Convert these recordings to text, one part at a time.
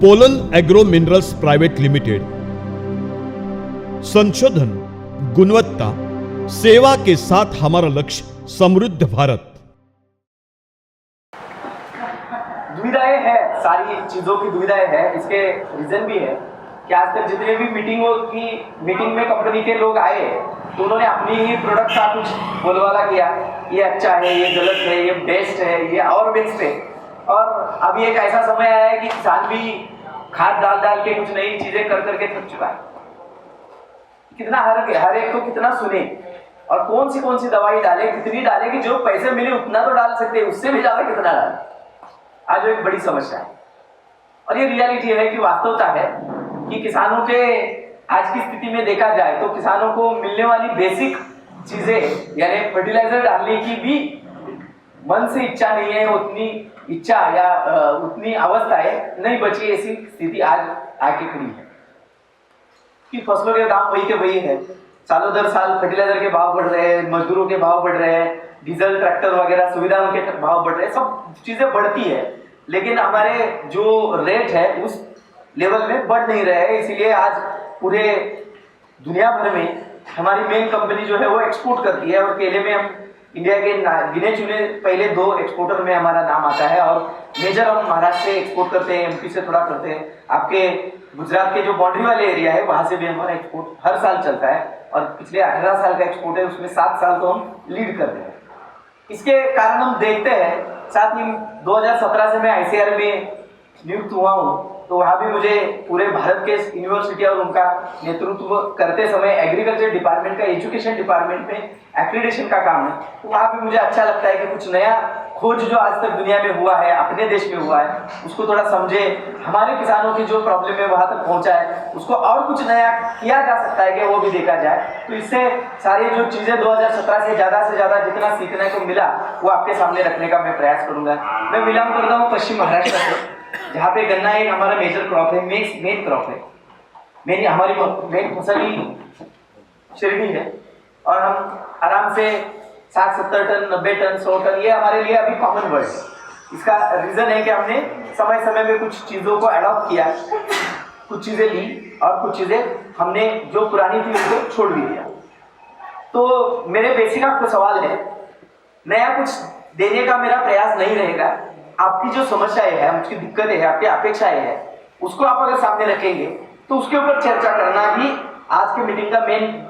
Pollen agro minerals private limited, संशोधन, गुणवत्ता, सेवा के साथ हमारा लक्ष्य समृद्ध भारत। दुविधाएं है, सारी चीजों की दुविधाएं है। इसके रीजन भी है कि आज तक जितने भी मीटिंग में कंपनी के लोग आए तो उन्होंने अपनी ही प्रोडक्ट का कुछ बोलबाला किया, ये अच्छा है, ये गलत है, ये बेस्ट है, ये और बेस्ट है। और अभी एक ऐसा समय आया है कि किसान भी खाद डाल के कुछ नई चीजें कर करके थक चुका है। कितना हर एक को कितना सुने और कौन सी दवाई डाले, कितनी डाले कि जो पैसे मिले उतना तो डाल सकते हैं, उससे भी ज्यादा कितना डाले, आज एक बड़ी समस्या है। और ये रियलिटी है कि वास्तवता है कि किसानों के आज की स्थिति में देखा जाए तो किसानों को मिलने वाली बेसिक चीजें यानी फर्टिलाइजर डालने की भी मन से इच्छा नहीं है, उतनी इच्छा या उतनी अवस्थाएं नहीं बची। ऐसी स्थिति आज आके खड़ी है कि फसलों के दाम वही के वही है। सालों दर साल फर्टिलाइजर के भाव बढ़ रहे हैं, मजदूरों के भाव बढ़ रहे हैं, डीजल ट्रैक्टर वगैरह सुविधाओं के भाव बढ़ रहे हैं, सब चीजें बढ़ती है, लेकिन हमारे जो रेट है उस लेवल में बढ़ नहीं रहे हैं। इसीलिए आज पूरे दुनिया भर में हमारी मेन कंपनी जो है वो एक्सपोर्ट करती है और केले में हम इंडिया के गिने चुने पहले 2 एक्सपोर्टर में हमारा नाम आता है। और मेजर हम महाराष्ट्र से एक्सपोर्ट करते हैं, एमपी से थोड़ा करते हैं, आपके गुजरात के जो बाउंड्री वाले एरिया है वहां से भी हमारा एक्सपोर्ट हर साल चलता है। और पिछले 18 साल का एक्सपोर्ट है, उसमें 7 साल तो हम लीड करते हैं। इसके कारण हम देखते हैं, साथ ही 2017 से मैं आईसीआर में नियुक्त हुआ हूँ, तो वहाँ भी मुझे पूरे भारत के यूनिवर्सिटी और उनका नेतृत्व करते समय एग्रीकल्चर डिपार्टमेंट का, एजुकेशन डिपार्टमेंट में एक्रीडेशन का काम है, तो वहाँ भी मुझे अच्छा लगता है कि कुछ नया खोज जो आज तक दुनिया में हुआ है, अपने देश में हुआ है, उसको थोड़ा समझे, हमारे किसानों की जो प्रॉब्लम है वहाँ तक पहुँचा है, उसको और कुछ नया किया जा सकता है कि वो भी देखा जाए। तो इससे सारी जो चीज़ें 2017 से ज़्यादा जितना सीखने को मिला वो आपके सामने रखने का मैं प्रयास करूँगा। मैं बिलोंग करता हूँ पश्चिम महाराष्ट्र से, जहाँ पे गन्ना एक हमारा मेजर क्रॉप है, मेन क्रॉप है, हमारी मेन फसल ही शिरडी है। और हम आराम से 60-70 टन, 90 टन, 100 टन, ये हमारे लिए अभी कॉमन वर्ड है। इसका रीजन है कि हमने समय में कुछ चीज़ों को अडॉप्ट किया, कुछ चीज़ें ली और कुछ चीज़ें हमने जो पुरानी थी उसको छोड़ भी दिया। तो मेरे बेसिक आपको सवाल है, नया कुछ देने का मेरा प्रयास नहीं रहेगा। आपकी जो समस्याएं है, आपकी दिक्कतें हैं, आपकी अपेक्षाएं हैं, उसको आप अगर सामने रखेंगे तो उसके ऊपर चर्चा करना ही आज की मीटिंग का मेन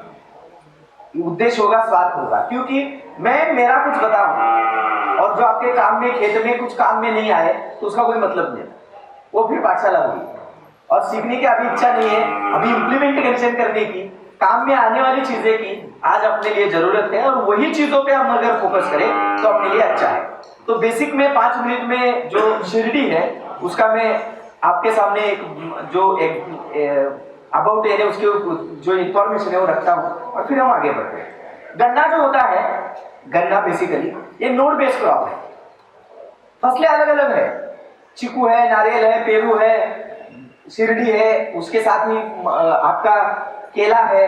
उद्देश्य होगा, स्वार्थ होगा। क्योंकि मैं मेरा कुछ बताऊं और जो आपके काम में, खेत में कुछ काम में नहीं आए तो उसका कोई मतलब नहीं, वो फिर पाठशाला होगी। और सीखने की अभी इच्छा नहीं है, अभी इम्प्लीमेंटेशन करने की, काम में आने वाली चीजें की आज अपने लिए जरूरत है। और वही चीजों पे हम अगर फोकस करें तो अपने लिए अच्छा है। तो बेसिक में 5 मिनट में जो शिरडी है उसका मैं आपके सामने अबाउट एरिया, उसके जो इंफॉर्मेशन है वो रखता हूँ और फिर हम आगे बढ़ते हैं। गन्ना जो होता है, गन्ना बेसिकली ये नोड बेस्ड क्रॉप है। फसलें अलग अलग है, चीकू है, नारियल है, पेरू है, शिरडी है, उसके साथ ही आपका केला है,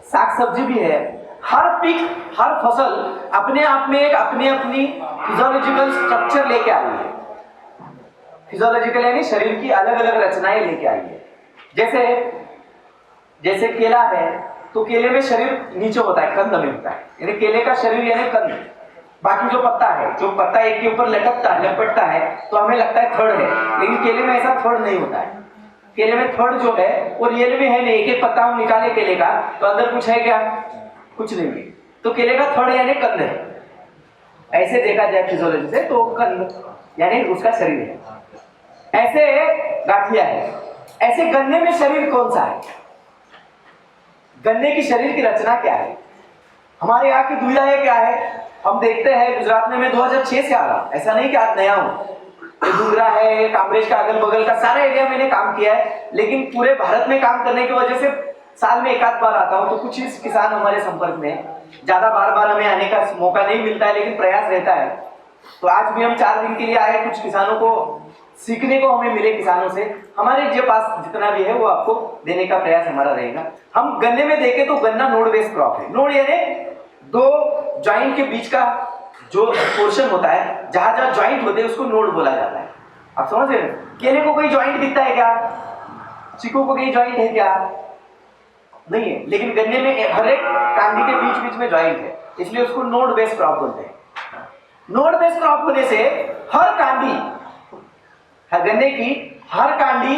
साग सब्जी भी है। हर पिक, हर फसल अपने आप में एक अपनी फिजियोलॉजिकल स्ट्रक्चर लेके आई है। फिजियोलॉजिकल यानी शरीर की अलग अलग रचनाएं लेके आई है। जैसे केला है तो केले में शरीर नीचे होता है, कंद में होता है, यानी केले का शरीर यानी कंद। बाकी जो पत्ता एक के ऊपर लपटता है तो हमें लगता है थड़ है, लेकिन केले में ऐसा थड़ नहीं होता है। केले में थड़ जो है वो रियल में है नहीं। एक पत्ता हम निकाले केले का तो अंदर कुछ है क्या? कुछ नहीं है। तो केले का थड़ यानी कंद है। ऐसे देखा जाए फिजियोलॉजी से तो कंद यानी उसका शरीर है। ऐसे गांठिया है। ऐसे गन्ने में शरीर कौन सा है? गन्ने की शरीर की रचना क्या है? हमारे यहाँ की दुविधा है क्या है? हम देखते हैं गुजरात में मैं 2006 से आ रहा हूँ, ऐसा नहीं कि आज नया हूँ। डूंगरा है, कामरेज का अगल बगल का सारा एरिया मैंने काम किया है, लेकिन पूरे भारत में काम करने की वजह से साल में एक आध बार आता हूँ। तो कुछ किसान हमारे संपर्क में, ज्यादा बार हमें आने का मौका नहीं मिलता है, लेकिन प्रयास रहता है। तो आज भी हम 4 दिन के लिए आए, कुछ किसानों को सीखने को हमें मिले, किसानों से हमारे जो पास जितना भी है वो आपको देने का प्रयास हमारा रहेगा। हम गन्ने में देखें तो गन्ना नोड बेस्ड क्रॉप है। नोड यानी 2 जॉइंट के बीच का जो पोर्शन होता है, जहां जहां ज्वाइंट होते हैं उसको नोड बोला जाता है। आप समझ रहे हैं? केले को कोई ज्वाइंट दिखता है क्या? चीकू को कोई ज्वाइंट है क्या? नहीं है। लेकिन गन्ने में हर एक कांडी के बीच बीच में ज्वाइंट है, इसलिए उसको नोड बेस्ड क्रॉप बोलते हैं। नोड बेस्ड क्रॉप होने से हर कांडी, गन्ने की हर कांडी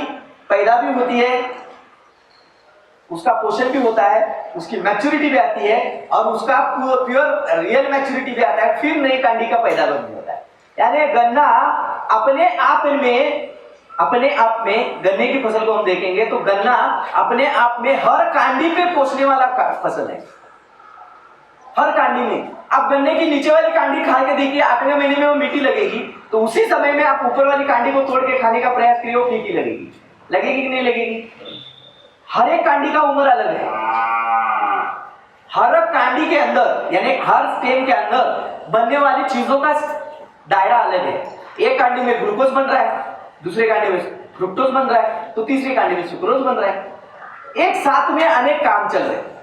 पैदा भी होती है, उसका पोषण भी होता है, उसकी मैच्योरिटी भी आती है और उसका प्योर रियल मैच्योरिटी भी आता है, फिर नई कांडी का पैदावार भी होता है। यानी गन्ना अपने आप में गन्ने की फसल को हम देखेंगे तो गन्ना अपने आप में हर कांडी पे पोषने वाला फसल है, हर कांडी में। आप गन्ने की नीचे वाली कांडी खा के देखिए, 8वें महीने में वो मीठी लगेगी, तो उसी समय में आप ऊपर वाली कांडी को तोड़ के खाने का प्रयास करिए, वो फीकी लगेगी। लगेगी कि नहीं लगेगी? हर एक कांडी का उम्र अलग है। हर कांडी के अंदर यानी हर स्टेम के अंदर बनने वाली चीजों का दायरा अलग है। एक कांडी में ग्लूकोज बन रहा है, दूसरे कांडी में फ्रुक्टोज बन रहा है, तो तीसरी कांडी में सुक्रोज बन रहा है। एक साथ में अनेक काम चल रहे हैं।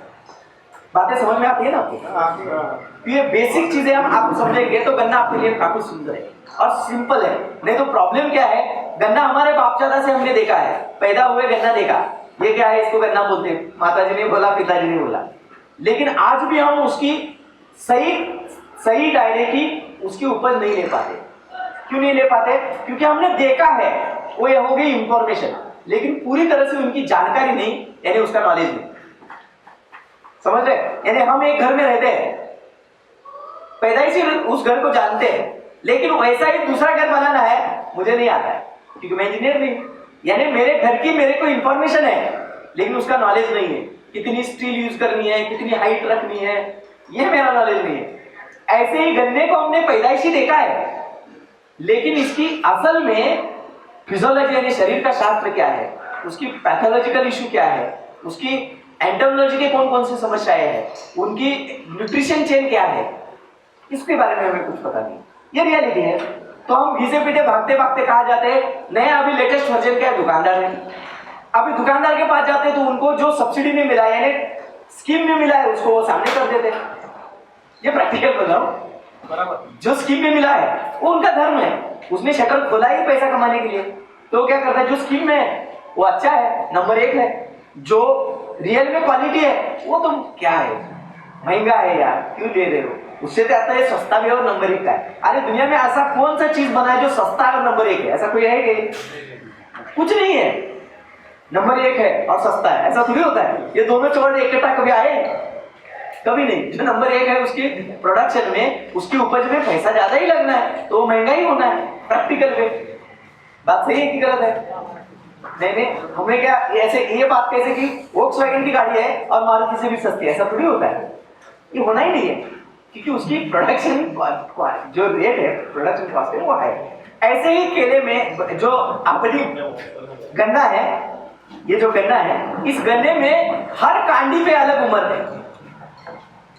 बातें समझ में आती है ना आपको? ये बेसिक चीजें हम आप समझेंगे तो गन्ना आपके लिए काफी सुंदर है और सिंपल है। नहीं तो प्रॉब्लम क्या है, गन्ना हमारे बाप दादा से हमने देखा है, पैदा हुए गन्ना देखा, ये क्या है, इसको गन्ना बोलते हैं, माताजी ने बोला, पिताजी ने बोला। लेकिन आज भी हम उसकी सही दायरे की उसकी उपज नहीं ले पाते। क्यों नहीं ले पाते? क्योंकि हमने देखा है, वो ये हो गई इंफॉर्मेशन, लेकिन पूरी तरह से उनकी जानकारी नहीं, यानी उसका नॉलेज नहीं। समझ रहे? यानी हम एक घर में रहते हैं, पैदाइशी उस घर को जानते हैं, लेकिन वैसा ही दूसरा घर बनाना है मुझे नहीं आता है, क्योंकि मैं इंजीनियर नहीं। यानी मेरे घर की मेरे को इंफॉर्मेशन है, लेकिन उसका नॉलेज नहीं है। कितनी स्टील यूज करनी है, कितनी हाइट रखनी है, यह मेरा नॉलेज नहीं है। ऐसे ही गन्ने को हमने पैदाइशी देखा है, लेकिन इसकी असल में फिजियोलॉजी यानी शरीर का शास्त्र क्या है, उसकी पैथोलॉजिकल इशू क्या है, उसकी एंटोमोलॉजी के कौन कौन सी समस्याएं हैं, उनकी न्यूट्रिशन चेन क्या है, इसके बारे में हमें कुछ पता नहीं। ये रियलिटी है। तो हम घिसे पीटे भागते भागते कहा जाते हैं नया अभी लेटेस्ट वर्जन क्या है, दुकानदार है। अभी दुकानदार के पास जाते हैं तो उनको जो सब्सिडी में मिला है यानी स्कीम में मिला है उसको वो सामने कर देते हैं। ये प्रैक्टिकल बताओ, जो स्कीम में मिला है वो उनका धर्म है, उसने शटर खोला ही पैसा कमाने के लिए, तो क्या करता है, जो स्कीम में है वो अच्छा है, नंबर 1 है, जो रियल में क्वालिटी है वो तुम क्या है, महंगा है यार, क्यों ले रहे हो, उससे तो आता है सस्ता भी और नंबर 1 का है। अरे दुनिया में ऐसा कौन सा चीज बना है जो सस्ता है और नंबर 1 है? ऐसा कोई है कि? कुछ नहीं है। नंबर 1 है और सस्ता है, ऐसा थोड़ी होता है। ये दोनों चोर इकट्ठा कभी आए? कभी नहीं। जो नंबर 1 है उसकी प्रोडक्शन में, उसकी उपज में पैसा ज्यादा ही लगना है, तो महंगा ही होना है प्रैक्टिकल पे। बात सही है कि गलत है? नहीं, हमने क्या ऐसे ये बात कैसे की वोक्सवैगन की गाड़ी है और मारुति से भी सस्ती है, ऐसा थोड़ी होता है। ये होना ही नहीं है, क्योंकि उसकी प्रोडक्शन जो रेट है, प्रोडक्शन कॉस्ट है वो है। ऐसे ही केले में जो अपनी गन्ना है, ये जो गन्ना है, इस गन्ने में हर कांडी पे अलग उम्र है।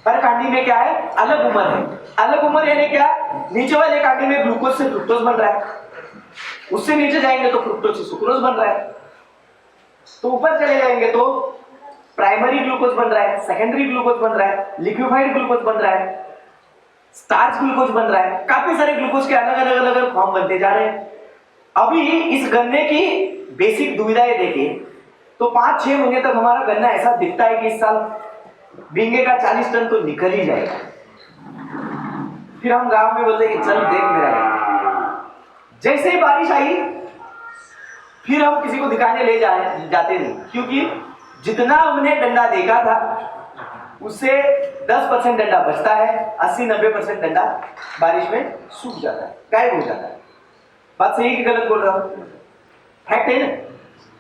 हर कांडी में क्या है, अलग उम्र है। अलग उम्र यानी क्या, नीचे वाले कांडी में ग्लूकोज से फ्रुक्टोज बन रहा है, उससे नीचे जाएंगे तो फ्रुक्टोज से सुक्रोज बन रहा है, तो ऊपर चले जाएंगे तो प्राइमरी ग्लूकोज बन रहा है, सेकेंडरी ग्लूकोज बन रहा है, लिक्विफाइड ग्लूकोज बन रहा है, स्टार्च ग्लूकोज बन रहा है। काफी सारे ग्लूकोज के अलग अलग अलग फॉर्म बनते जा रहे हैं। अभी इस गन्ने की बेसिक दुविधाएं देखिए तो 5-6 महीने तक हमारा गन्ना ऐसा दिखता है कि इस साल बींगे का 40 टन तो निकल ही जाएगा। फिर हम गांव में बोलते हैं चल देख मेरा, जैसे ही बारिश आई फिर हम किसी को दिखाने ले जाते नहीं, क्योंकि जितना हमने डंडा देखा था उससे 10% डंडा बचता है, 80-90% डंडा बारिश में सूख जाता है, गायब हो जाता है। बात सही है कि गलत बोल रहा हूं? फैक्ट है ना।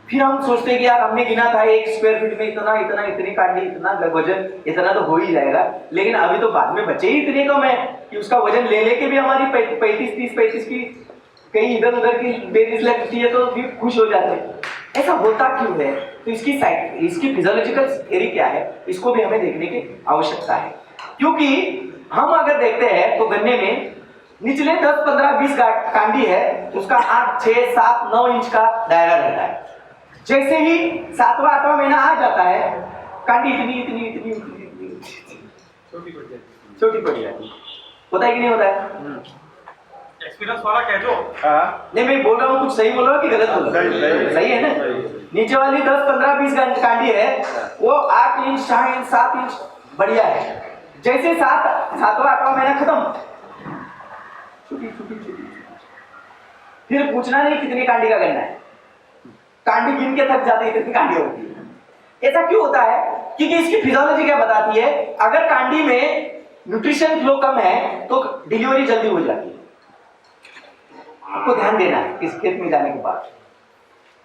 फिर हम सोचते हैं कि यार हमने गिना था 1 स्क्वायर फीट में इतनी कांडी, इतना वजन, इतना तो हो ही जाएगा, लेकिन अभी तो बाद में बचे ही इतने कम है कि उसका वजन ले लेके भी हमारी 35 की कहीं इधर उधर की बेरीज लगती है तो भी खुश हो जाते हैं। ऐसा होता क्यों है? तो इसकी फिजियोलॉजिकल थियरी क्या है, इसको भी हमें देखने की आवश्यकता है। क्योंकि हम अगर देखते हैं तो गन्ने में निचले 10, 15, 20 कांडी है, उसका 8, 6, 7, 9 इंच का दायरा रहता है। जैसे ही 7वां 8वां महीना आ जाता है, कांडी इतनी छोटी पड़ जाती है। होता है कि नहीं होता है? एक्सपीरियंस वाला कह दो। नहीं, मैं बोल रहा हूँ कुछ सही बोल रहा हूँ कि गलत बोल रहा हूँ? सही है ना? नीचे वाली 10, 15, 20 कांडी है, वो 8 इंच, 6 इंच, 7 इंच बढ़िया है। जैसे 7वां 8वां महीना खत्म, छुट्टी। फिर पूछना नहीं कितनी कांडी का गन्ना है, कांडी गिन के थक जाते, इतनी कांडी होती है। ऐसा क्यों होता है? क्योंकि इसकी फिजियोलॉजी क्या बताती है, अगर कांडी में न्यूट्रिशन फ्लो कम है तो डिलीवरी जल्दी हो जाती है। आपको ध्यान देना है इस खेत में जाने के बाद।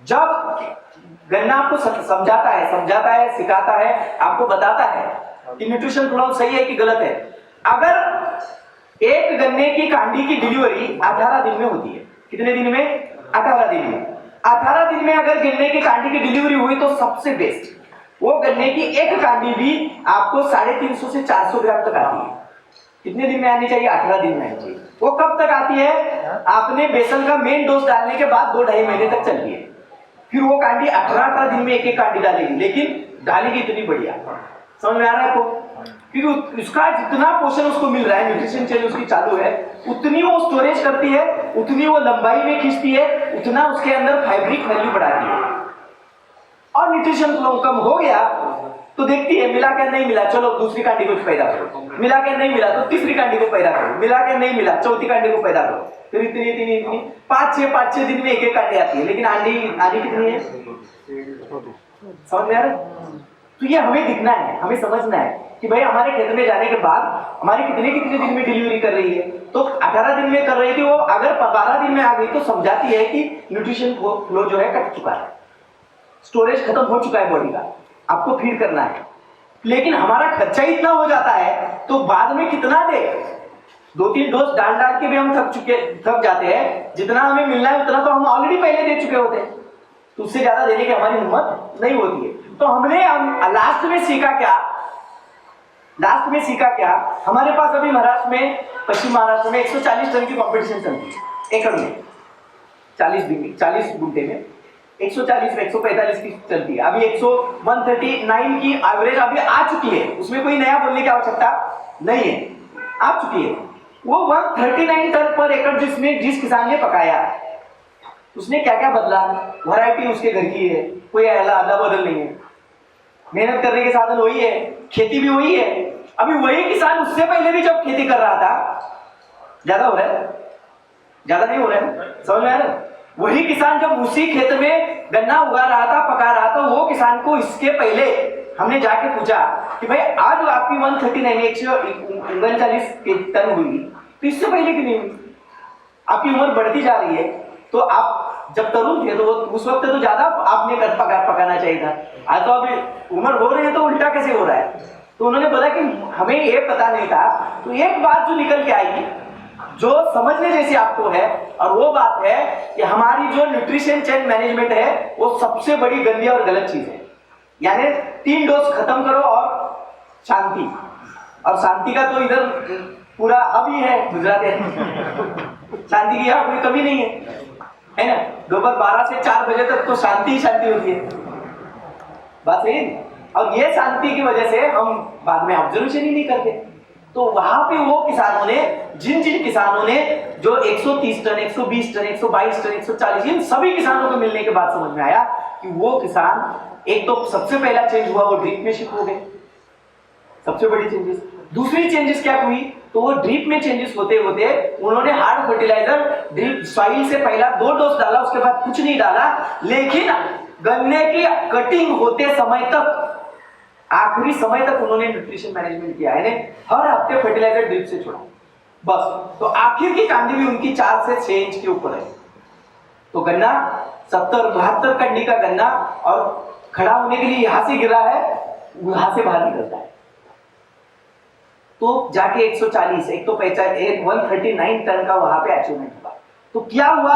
जब गन्ना आपको समझाता है, सिखाता है, आपको बताता है कि न्यूट्रिशन फ्लो सही है कि गलत है। अगर एक गन्ने की कांडी की डिलीवरी 18 दिन में होती है, कितने दिन में? 18 दिन में। 18 दिन में अगर गन्ने की कांडी की डिलीवरी हुई तो सबसे बेस्ट। वो गन्ने की एक कांडी भी आपको 350 से 400 ग्राम तक आती है। कितने दिन में आनी चाहिए? 18 दिन में आनी चाहिए। वो कब तक आती है? आपने बेसन का मेन डोज डालने के बाद 2-2.5 महीने तक चलती है। फिर वो कांडी 18 दिन में एक कांडी डालेगी, लेकिन डालेगी इतनी बढ़िया। समझ में आ रहा है आपको? क्योंकि उसका जितना पोषण उसको मिल रहा है, न्यूट्रिशन चेन उसकी चालू है, उतनी वो स्टोरेज करती है, उतनी वो लंबाई में खींचती है, उतना उसके अंदर फाइब्रिक वैल्यू बढ़ाती है। और न्यूट्रिशन फ्लो कम हो गया तो देखती है, मिला के नहीं मिला, चलो दूसरी कांडी को पैदा करो, मिला के नहीं मिला तो तीसरी कांडी को पैदा करो, मिला के नहीं मिला चौथी कांडी को पैदा करो। फिर इतनी 5-6 दिन में एक कांडी आती है, लेकिन आंडी कितनी है? समझ में आ रहा है? तो ये हमें दिखना है, हमें समझना है कि भाई हमारे खेत में जाने के बाद हमारी कितने दिन में डिलीवरी कर रही है। तो 18 दिन में कर रही थी, वो अगर 12 दिन में आ गई तो समझाती है कि न्यूट्रिशन फ्लो जो है कट चुका है, स्टोरेज खत्म हो चुका है बॉडी का, आपको फीड करना है। लेकिन हमारा खर्चा इतना हो जाता है तो बाद में कितना दे? 2-3 डोज डाल के भी हम थक जाते हैं। जितना हमें मिलना है उतना तो हम ऑलरेडी पहले दे चुके होते हैं, तो उससे ज्यादा देने की हमारी हिम्मत नहीं होती है। तो हमने लास्ट में सीखा क्या? हमारे पास अभी महाराष्ट्र में, पश्चिम महाराष्ट्र में 140 टन की कॉम्पिटिशन चलती है एकड़ में, 40 गुंठे में 140-145 की चलती है। अभी 139 की एवरेज अभी आ चुकी है, उसमें कोई नया बोलने की आवश्यकता नहीं है, आ चुकी है। वो 139 टन पर एकड़ जिस किसान ने पकाया, उसने क्या क्या बदला? वैरायटी उसके घर की है, कोई अदला बदल नहीं है, मेहनत करने के साधन वही है, खेती भी वही है। अभी वही किसान उससे पहले भी जब खेती कर रहा था, ज्यादा हो रहा है? ज्यादा नहीं हो रहा है? समझ में आ रहा है? वही किसान जब उसी खेत में गन्ना उगा रहा था, पका रहा था, वो किसान को इसके पहले हमने जाके पूछा कि भाई आज आपकी 139 टन हुई, तो इससे पहले क्यों नहीं हुई? आपकी उम्र बढ़ती जा रही है, तो आप जब तरुण थे तो उस वक्त तो ज्यादा आपने पकाना चाहिए था। आज तो अभी उम्र हो रही है तो उल्टा कैसे हो रहा है? तो उन्होंने बोला कि हमें ये पता नहीं था। तो एक बात जो निकल के आएगी, जो समझने जैसी आपको है, और वो बात है कि हमारी जो न्यूट्रिशन चेन मैनेजमेंट है वो सबसे बड़ी गंदी और गलत चीज है। यानी 3 डोज खत्म करो और शांति, और शांति का तो इधर पूरा अभी है गुजरात है। शांति की यहाँ कोई कमी नहीं है ना? दोपहर 12 से 4 बजे तक तो शांति ही शांति होती है, बात सही है। और ये शांति की वजह से हम बाद में ऑब्जर्वेशन ही नहीं करते। तो वहां पे वो किसानों ने, जिन किसानों ने जो 130 टन, 120 टन, 122 टन, 140, इन सभी किसानों को मिलने के बाद समझ में आया कि वो किसान, एक तो सबसे पहला चेंज हुआ वो ड्रिप में शिफ्ट हो गए, सबसे बड़ी चेंजेस। दूसरी चेंजेस क्या हुई? तो वो ड्रिप में चेंजेस होते होते उन्होंने हार्ड फर्टिलाइजर ड्रिप सॉइल से पहला 2 डोज डाला, उसके बाद कुछ नहीं डाला। लेकिन गन्ने की कटिंग होते समय तक, आखिरी समय तक उन्होंने न्यूट्रिशन मैनेजमेंट किया है, हर हफ्ते फर्टिलाइजर ड्रिप से छोड़ा बस। तो आखिर की कांडी भी उनकी 4 से 6 इंच के ऊपर है। तो गन्ना 70-72 कंडी का गन्ना, और खड़ा होने के लिए यहां से गिरा है, वहां से बाहर निकलता है, तो जाके 140, 139 टन का वहां पे अचीवमेंट हुआ। तो क्या हुआ?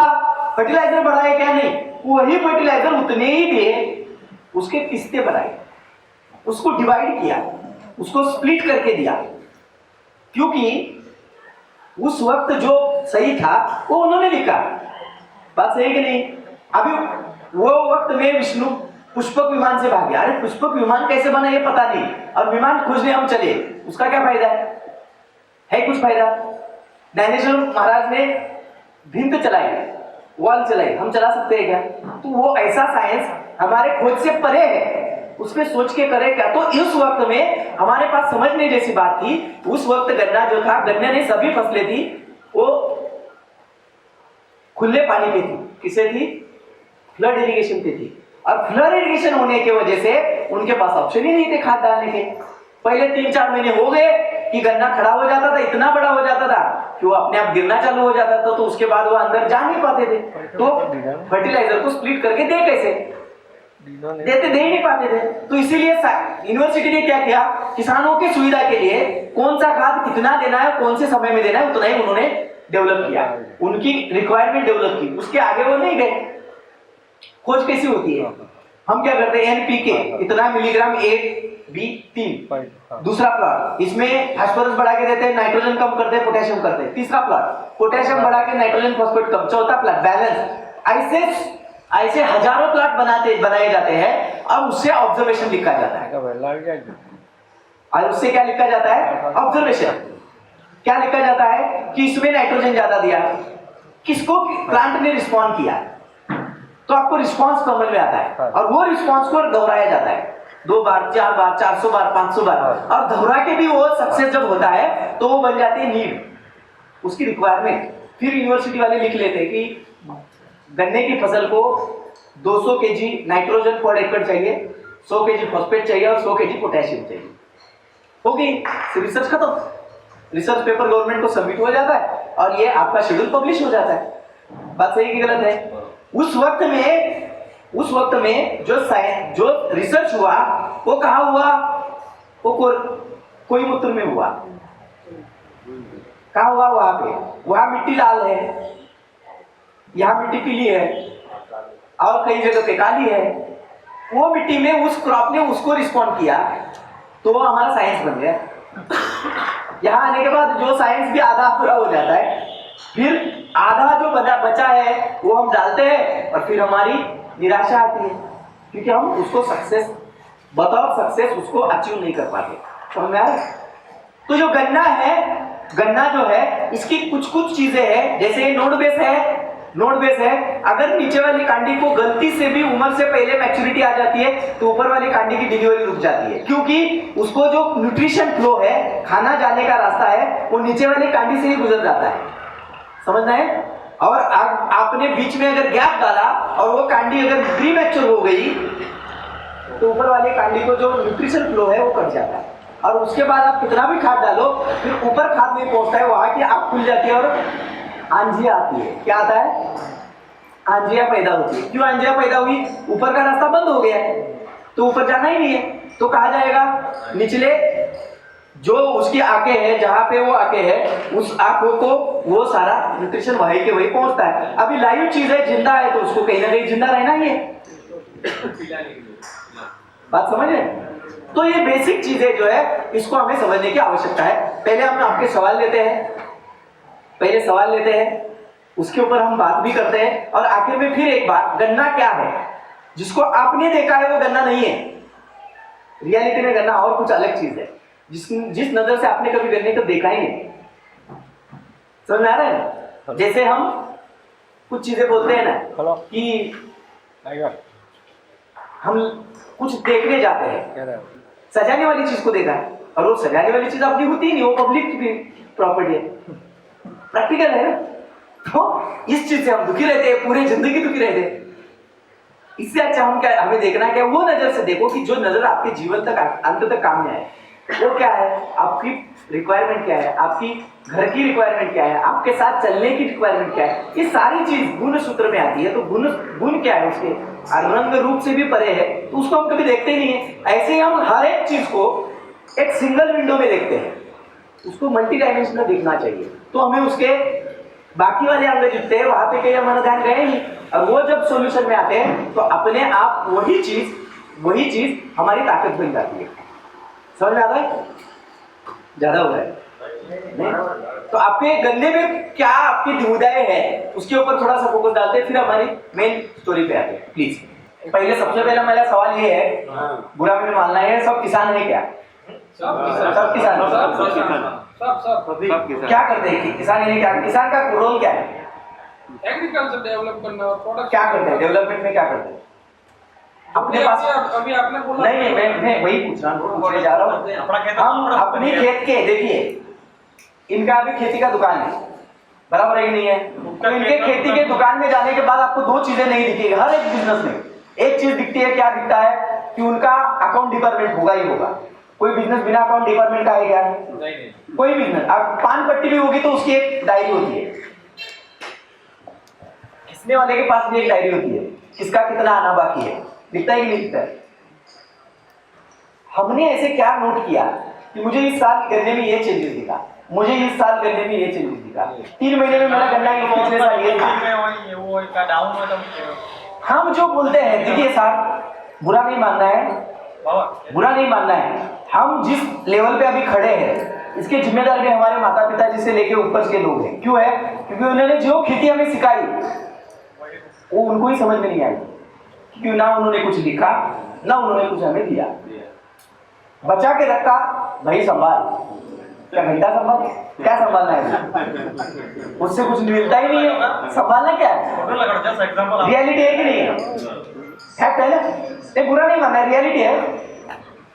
फर्टिलाइजर बढ़ाए क्या? नहीं, वही फर्टिलाइजर उतने ही दिए, उसके किस्ते बनाए, उसको डिवाइड किया, उसको स्प्लिट करके दिया, क्योंकि उस वक्त जो सही था वो उन्होंने लिखा। बात सही कि नहीं? अभी वो वक्त में विष्णु पुष्पक विमान से भाग गया। अरे पुष्पक विमान कैसे बना ये पता नहीं, और विमान खोजने हम चले, उसका क्या फायदा है कुछ फायदा? ज्ञानेश्वर महाराज ने भिंत चलाई, वॉल चलाई, हम चला सकते हैं क्या? तो वो ऐसा साइंस हमारे खोज से परे है, उसमें सोच के करे क्या? तो इस वक्त में हमारे पास समझने जैसी बात थी। उस वक्त गन्ना जो था, गन्ने ने सभी फसलें थी वो खुले पानी पे थी। किसे थी? फ्लड इरिगेशन पे थी। और फ्लड इरिगेशन होने की वजह से उनके पास ऑप्शन ही नहीं थे खाद डालने के। पहले 3-4 महीने हो गए कि गन्ना खड़ा हो जाता था, इतना बड़ा हो जाता था कि वो अपने आप गिरना चालू हो जाता था, तो उसके बाद वो अंदर जा नहीं पाते थे। तो फर्टिलाइजर को स्प्लिट करके दे कैसे? दे ही नहीं पाते थे। तो इसीलिए यूनिवर्सिटी ने क्या किया, किसानों की सुविधा के लिए कौन सा खाद कितना देना है, कौन से समय में देना है, उतना ही उन्होंने डेवलप किया, उनकी रिक्वायरमेंट डेवलप की, उसके आगे वो नहीं गए। खोज कैसी होती है? हम क्या करते हैं, एनपीके इतना मिलीग्राम AB3, दूसरा प्लॉट इसमें फास्फोरस बढ़ा के देते हैं, नाइट्रोजन कम करते हैं, पोटेशियम करते हैं, तीसरा प्लॉट पोटेशियम बढ़ा के नाइट्रोजन फॉस्फेट कम, चौथा प्लॉट बैलेंस। ऐसे हजारों प्लॉट बनाए जाते हैं और उससे ऑब्जर्वेशन लिखा जाता है। और उससे क्या लिखा जाता है? ऑब्जर्वेशन। क्या लिखा जाता है कि इसमें नाइट्रोजन ज्यादा दिया, किसको प्लांट ने रिस्पॉन्ड किया, तो आपको रिस्पॉन्स समझ में आता है। और वो रिस्पॉन्स को दोहराया जाता है 2 बार, 4 बार, 400 बार, 500 बार, और दोहरा के भी वो सक्सेस जब होता है तो वो बन जाती है नीड, उसकी रिक्वायरमेंट। फिर यूनिवर्सिटी वाले लिख लेते हैं कि गन्ने की फसल को 200 kg नाइट्रोजन पर एकड़ चाहिए, 100 kg फॉस्फेट चाहिए और 100 kg पोटेशियम चाहिए। होगी रिसर्च खत्म, रिसर्च पेपर गवर्नमेंट को सबमिट हो जाता है और ये आपका शेड्यूल पब्लिश हो जाता है। बात सही कि गलत है? उस वक्त में जो रिसर्च हुआ वो कहाँ हुआ? वो कोयम्बतूर में हुआ। कहाँ हुआ? वहां पे। वहां मिट्टी लाल है, यहाँ मिट्टी पीली है और कई जगह पे काली है। वो मिट्टी में उस क्रॉप ने उसको रिस्पॉन्ड किया तो हमारा साइंस बन गया। यहाँ आने के बाद जो साइंस भी आधा पूरा हो जाता है, फिर आधा जो बचा है वो हम डालते हैं और फिर हमारी निराशा आती है क्योंकि हम उसको बतौर सक्सेस उसको अचीव नहीं कर पाते। समझ में आ रहा है? तो जो गन्ना जो है इसकी कुछ चीजें हैं, जैसे ये नोड बेस है। अगर नीचे वाली कांडी को गलती से भी उम्र से पहले मैच्योरिटी आ जाती है तो ऊपर वाली कांडी की डिलीवरी रुक जाती है, क्योंकि उसको जो न्यूट्रिशन फ्लो है, खाना जाने का रास्ता है, वो नीचे वाली कांडी से ही गुजर जाता है। समझना है? और आपने बीच में अगर गैप डाला और वो कांडी अगर प्री मैच्योर हो गई तो ऊपर वाली कांडी को जो न्यूट्रिशन फ्लो है वो कट जाता है और उसके बाद आप कितना भी खाद डालो फिर ऊपर खाद नहीं पहुंचता है, वहां की आग खुल जाती है और आंधिया आती है। क्या आता है? आंधिया पैदा होती है। क्यों आंधिया पैदा हुई? ऊपर का रास्ता बंद हो गया है तो ऊपर जाना ही नहीं है, तो कहा जाएगा निचले जो उसकी आंखें है, जहां पे वो आंखें है, उस आंखों को वो सारा न्यूट्रिशन वही के वही पहुंचता है। अभी लाइव चीज है, जिंदा है, तो उसको कहीं ना कहीं जिंदा रहना ही है। बात समझ रहे? तो ये बेसिक चीजें जो है इसको हमें समझने की आवश्यकता है। पहले हम आपके सवाल लेते हैं, उसके ऊपर हम बात भी करते हैं और आखिर में फिर एक बात, गन्ना क्या है? जिसको आपने देखा है वो गन्ना नहीं है। रियलिटी में गन्ना और कुछ अलग चीज है, जिस नजर से आपने कभी गन्ने को देखा ही नहीं। समझ में आ रहा है? जैसे हम कुछ चीजें बोलते हैं ना कि हम कुछ देखने जाते हैं, सजाने वाली चीज को देखा है और वो सजाने वाली चीज अपनी होती ही नहीं, वो पब्लिक प्रॉपर्टी है, प्रैक्टिकल है ना। तो इस चीज से हम दुखी रहते हैं, पूरी जिंदगी दुखी रहते हैं। इससे अच्छा हमें देखना क्या, वो नजर से देखो कि जो नजर आपके जीवन तक अंत तक काम में आए। वो क्या है? आपकी रिक्वायरमेंट क्या है, आपकी घर की रिक्वायरमेंट क्या है, आपके साथ चलने की रिक्वायरमेंट क्या है, ये सारी चीज गुण सूत्र में आती है। तो गुण क्या है उसके, रंग रूप से भी परे है, तो उसको हम कभी देखते ही नहीं है। ऐसे ही हम हर एक चीज को एक सिंगल विंडो में देखते हैं, उसको मल्टी डायमेंशनल देखना चाहिए। तो हमें उसके बाकी वाले अंग जितने हैं वहां पे कहीं हमारा ध्यान गए नहीं, और वो जब सॉल्यूशन में आते हैं तो अपने आप वही चीज हमारी ताकत बन जाती है। समझ में आता है? ज्यादा हो रहा है नहीं? तो आपके गन्ने में क्या आपकी दुविधाएं हैं उसके ऊपर थोड़ा सा फोकस डालते हैं, फिर हमारी मेन स्टोरी पे आते हैं। प्लीज पहले सबसे पहला मेरा सवाल ये है, बुरा में मानना है, सब किसान है क्या? सब किसान। सब क्या करते हैं किसान, यानी क्या, किसान का रोल क्या है, एग्रीकल्चर डेवलप करना और प्रोडक्ट क्या करते हैं, डेवलपमेंट में क्या करते हैं अपने पास? अभी आपने बोला नहीं, मैं वही पूछ रहा हूँ, पूछने जा रहा हूँ। अपना खेत हम अपनी खेत के, देखिए इनका अभी खेती का दुकान है, बराबर है कि नहीं है? तो इनके खेती के दुकान में जाने के बाद आपको दो चीजें नहीं दिखेगी हर एक बिजनेस में। एक चीज दिखती है, क्या दिखता है कि उनका अकाउंट डिपार्टमेंट होगा ही होगा। कोई बिजनेस बिना अकाउंट डिपार्टमेंट का है क्या? नहीं। कोई बिजनेस, अब पान पट्टी भी होगी तो उसकी एक डायरी होती है, घिसने वाले के पास भी एक डायरी होती है, किसका कितना आना बाकी है, दिखता है कि नहीं दिखता है? हमने ऐसे क्या नोट किया कि मुझे इस साल गन्ने में ये चेंजेस दिखा, मुझे इस साल गन्ने में ये चेंजेस दिखा, 3 महीने में मेरा गन्ना पिछले साल ये था। वो का डाउन हुआ था। हम जो बोलते हैं, देखिए साहब, बुरा नहीं मानना है, बुरा नहीं मानना है, हम जिस लेवल पे अभी खड़े हैं इसके जिम्मेदार भी हमारे माता पिता जी से लेके ऊपर के लोग हैं। क्यों है? क्योंकि उन्होंने जो खेती हमें सिखाई वो उनको ही समझ में नहीं आई, क्योंकि ना उन्होंने कुछ लिखा ना उन्होंने कुछ हमें दिया। बचा के रखा, भाई संभाल, क्या घंटा संभाल, क्या संभालना है? उससे कुछ मिलता ही नहीं है, संभालना क्या है? रियलिटी है कि नहीं है? फैक्ट है ना, ये बुरा नहीं मानना है, रियलिटी है।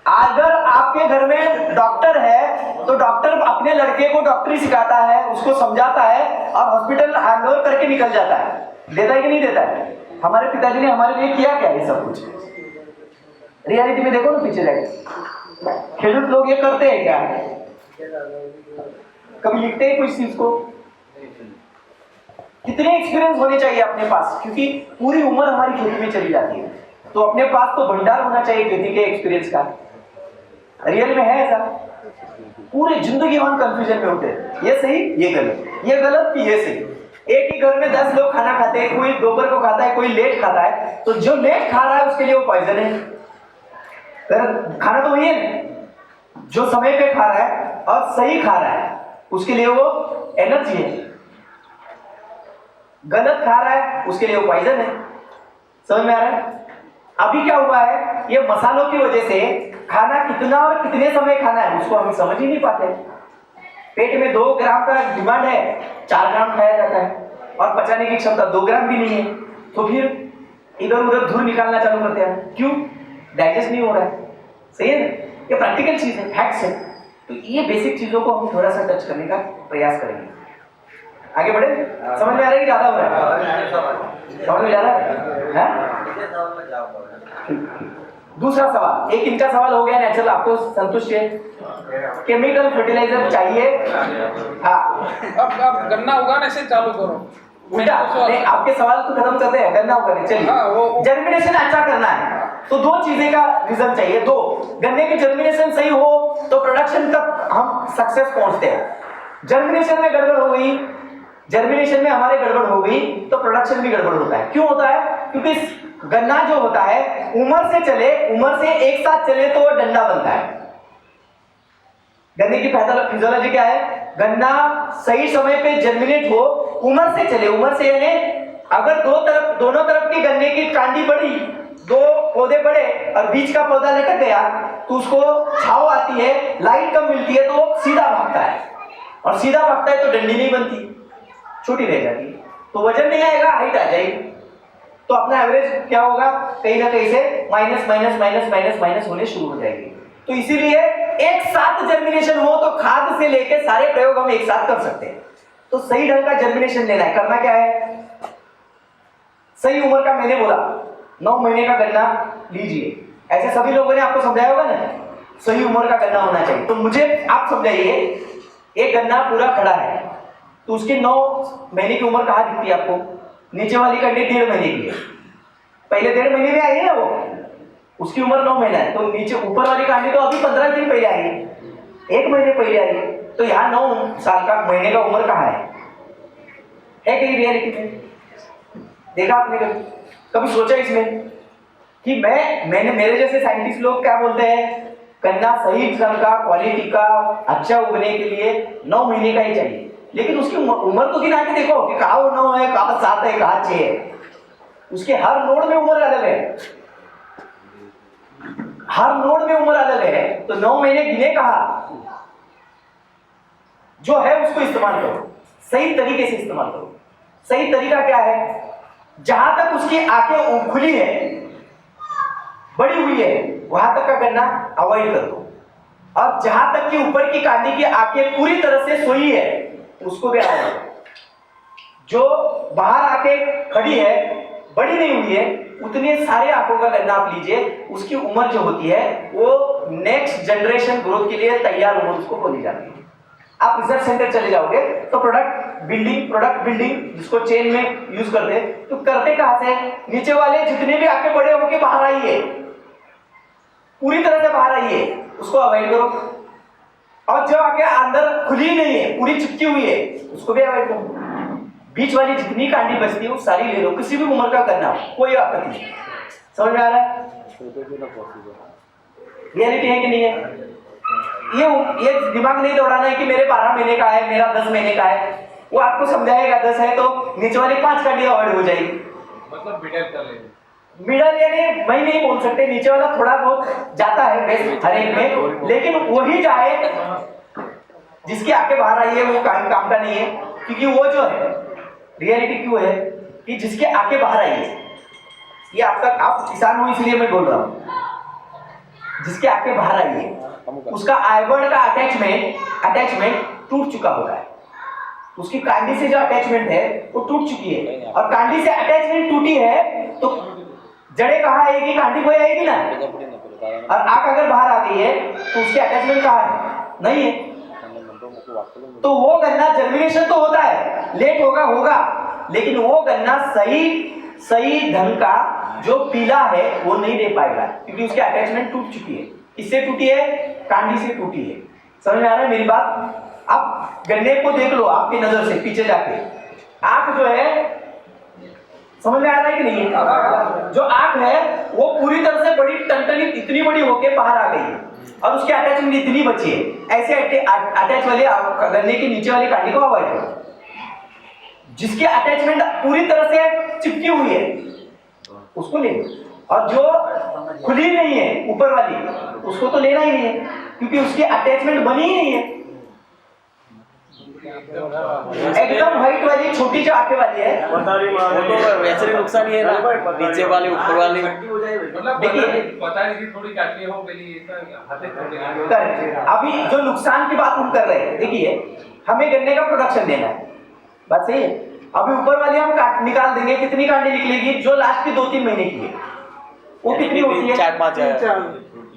अगर आपके घर में डॉक्टर है तो डॉक्टर अपने लड़के को डॉक्टरी सिखाता है, उसको समझाता है और हॉस्पिटल हैंडओवर करके निकल जाता है, देता है कि नहीं देता है? हमारे पिताजी ने हमारे लिए किया क्या ये सब कुछ? रियलिटी में देखो ना, पीछे जाके खेडूत लोग ये करते हैं क्या? कभी लिखते हैं कुछ चीज को? कितने एक्सपीरियंस होने चाहिए अपने पास, क्योंकि पूरी उम्र हमारी खेती में चली जाती है, तो अपने पास तो भंडार होना चाहिए खेती के एक्सपीरियंस का। रियल में है ऐसा? पूरे जिंदगी हम कंफ्यूजन में होते हैं, ये सही ये गलत, ये गलत कि ये सही। एक ही घर में 10 लोग खाना खाते हैं, कोई दोपहर को खाता है, कोई लेट खाता है, तो जो लेट खा रहा है उसके लिए वो पॉइजन है। खाना तो वही है, जो समय पे खा रहा है और सही खा रहा है उसके लिए वो एनर्जी है, गलत खा रहा है उसके लिए वो पॉइजन है। समझ में आ रहा है? अभी क्या हुआ है, ये मसालों की वजह से खाना कितना और कितने समय खाना है उसको हम समझ ही नहीं पाते। पेट में 2 ग्राम का डिमांड है, 4 ग्राम खाया जाता है और पचाने की क्षमता 2 ग्राम भी नहीं है, तो फिर इधर उधर धूल निकालना चालू करते हैं। क्यों? डाइजेस्ट नहीं हो रहा है। सही है ना? ये प्रैक्टिकल चीज है, फैक्ट्स है। तो ये बेसिक चीजों को हम थोड़ा सा टच करने का प्रयास करेंगे। आगे बढ़े? समझ में आ रहा है कि ज्यादा हो रहा है? समझ में जा रहा है? दूसरा सवाल, एक इनका सवाल हो गया नेचुरल, आपको संतुष्ट है? केमिकल फर्टिलाइजर चाहिए? हाँ, अब गन्ना उगाने से चालू करो। उल्टा नहीं, आपके सवाल तो खत्म करते हैं, गन्ना उगाने। चलिए, जर्मिनेशन अच्छा करना है तो 2 चीजें का रीजन चाहिए। 2, गन्ने की जर्मिनेशन सही हो तो प्रोडक्शन तक हम सक्सेस पहुंचते हैं। जर्मिनेशन में गड़बड़ हो गई, जर्मिनेशन में हमारे गड़बड़ हो गई तो प्रोडक्शन भी गड़बड़ होता है। क्यों होता है? क्योंकि गन्ना जो होता है उम्र से चले, उम्र से एक साथ चले तो वो डंडा बनता है। गन्ने की फिजियोलॉजी क्या है? गन्ना सही समय पे जर्मिनेट हो, उम्र से चले, उम्र से यानी अगर दोनों तरफ की गन्ने की कांडी बड़ी, 2 पौधे बड़े और बीच का पौधा लटक गया तो उसको छाव आती है, लाइट कम मिलती है तो वो सीधा भागता है, और सीधा भागता है तो डंडी नहीं बनती, छोटी रह जाती है, तो वजन नहीं आएगा, हाइट आ जाएगी, तो अपना एवरेज क्या होगा? कहीं ना कहीं से minus minus minus minus minus होने शुरू हो जाएगी। तो इसीलिए एक साथ जर्मिनेशन हो तो खाद से लेके सारे प्रयोग हम एक साथ कर सकते हैं। तो सही ढंग का जर्मिनेशन लेना है। करना क्या है? सही उम्र का, मैंने बोला 9 महीने का गन्ना लीजिए, ऐसे सभी लोगों ने आपको समझाया होगा ना, सही उम्र का गन्ना होना चाहिए। तो मुझे आप समझाइए, एक गन्ना पूरा खड़ा है तो उसकी 9 महीने की उम्र कहाँ दिखती है आपको? नीचे वाली कंडी 1.5 महीने की है, पहले 1.5 महीने में आई है ना वो, उसकी उम्र 9 महीना है, तो नीचे ऊपर वाली कांडी तो अभी 15 दिन पहले आई है, 1 महीने पहले आई है, तो यहाँ 9 साल का महीने का उम्र कहाँ है कहीं रियलिटी में? देखा आपने कभी सोचा इसमें कि मैंने मेरे जैसे साइंटिस्ट लोग क्या बोलते हैं, गन्ना सही ढंग का, क्वालिटी का, अच्छा उगने के लिए 9 महीने का ही चाहिए, लेकिन उसकी उम्र तो गिना के देखो कि कहाँ 9 है, कहाँ 7 है, कहाँ 6 है, उसके हर नोड में उम्र अलग है, हर नोड में उम्र अलग है, तो 9 महीने गिने कहा? जो है उसको इस्तेमाल करो, सही तरीके से इस्तेमाल करो। सही तरीका क्या है? जहां तक उसकी आंखें खुली है, बड़ी हुई है, वहां तक का गन्ना अवॉइड कर दो, और जहां तक कि ऊपर की कांडी की आंखें पूरी तरह से सोई है उसको भी अवॉइड करो। जो बाहर आके खड़ी है, बड़ी नहीं हुई है, उतने सारे आंखों का गन्ना आप लीजिए, उसकी उम्र जो होती है वो नेक्स्ट जनरेशन ग्रोथ के लिए तैयार उम्र उसको बोली जाती है। आप रिसर्च सेंटर चले जाओगे तो प्रोडक्ट बिल्डिंग जिसको चेन में यूज करते हैं, तो करते कहां से? नीचे वाले जितने भी आंखें बड़े होके बाहर आई है, पूरी तरह से बाहर आई है, उसको अवॉइड करो। और जो आंखें अंदर खुली नहीं है, पूरी चिपकी हुई है, उसको भी अवॉइड करो। बीच वाली जितनी कांडी बचती है वो सारी ले लो, किसी भी उम्र का करना, कोई आपत्ति नहीं। समझ में आ रहा है? रियलिटी है कि नहीं है? ये दिमाग नहीं दौड़ाना है कि मेरे 12 महीने का है, मेरा 10 महीने का है। वो आपको समझाएगा 10 है तो नीचे वाली 5 कांडी अवॉइड हो जाएगी। मतलब मिडल कर ले, मिडल यानी वही नहीं बोल सकते, नीचे वाला थोड़ा बहुत जाता है बेस्ट हर एक में, लेकिन वही जाए जिसकी आंखें बाहर आई है वो काम का नहीं है। क्योंकि वो जो है रियलिटी क्यों है कि जिसके आंखें बाहर आई है, ये आप किसान हो इसलिए मैं बोल रहा हूं, जिसके आंखें बाहर आई है उसका आईबर्ड का अटैचमेंट टूट चुका होता है। उसकी कांडी से जो अटैचमेंट है वो टूट चुकी है, और कांडी से अटैचमेंट टूटी है तो जड़ें कहाँ आएगी? कांडी को आएगी ना। और आंख अगर बाहर आ गई है तो उसके अटैचमेंट कहाँ है? नहीं है। तो वो गन्ना जर्मिनेशन तो होता है, लेट होगा, लेकिन वो गन्ना सही ढंग का जो पीला है वो नहीं दे पाएगा, क्योंकि उसकी अटैचमेंट टूट चुकी है। किससे टूटी है? कांडी से टूटी है। समझ में आ रहा है मेरी बात? आप गन्ने को देख लो आपकी नजर से पीछे जाके, आंख जो है, समझ में आ रहा है कि नहीं? जो आंख है वो पूरी तरह से बड़ी टनटनी इतनी बड़ी होके बाहर आ गई है, और उसकी अटैचमेंट इतनी बची है। ऐसे अटैच वाले गन्ने की नीचे वाली कांडी को अवॉइड करो। जिसकी अटैचमेंट पूरी तरह से चिपकी हुई है उसको ले लो, और जो खुली नहीं है ऊपर वाली उसको तो लेना ही नहीं है, क्योंकि उसकी अटैचमेंट बनी ही नहीं है। एकदम व्हाइट वाली छोटी जो आंखें वाली है वो तो वैसे भी नुकसान ही है ना, नीचे वाली ऊपर वाली। मतलब देखिए, पता नहीं कि थोड़ी काटनी हो गई, हाथे थोड़ी करेक्ट। अभी जो नुकसान की बात हम कर रहे हैं, देखिए हमें गन्ने का प्रोडक्शन देना है, बात सही है। अभी ऊपर वाली हम निकाल देंगे, कितनी कांडी निकलेगी? जो लास्ट की 2-3 महीने की है वो कितनी होती है? 4-5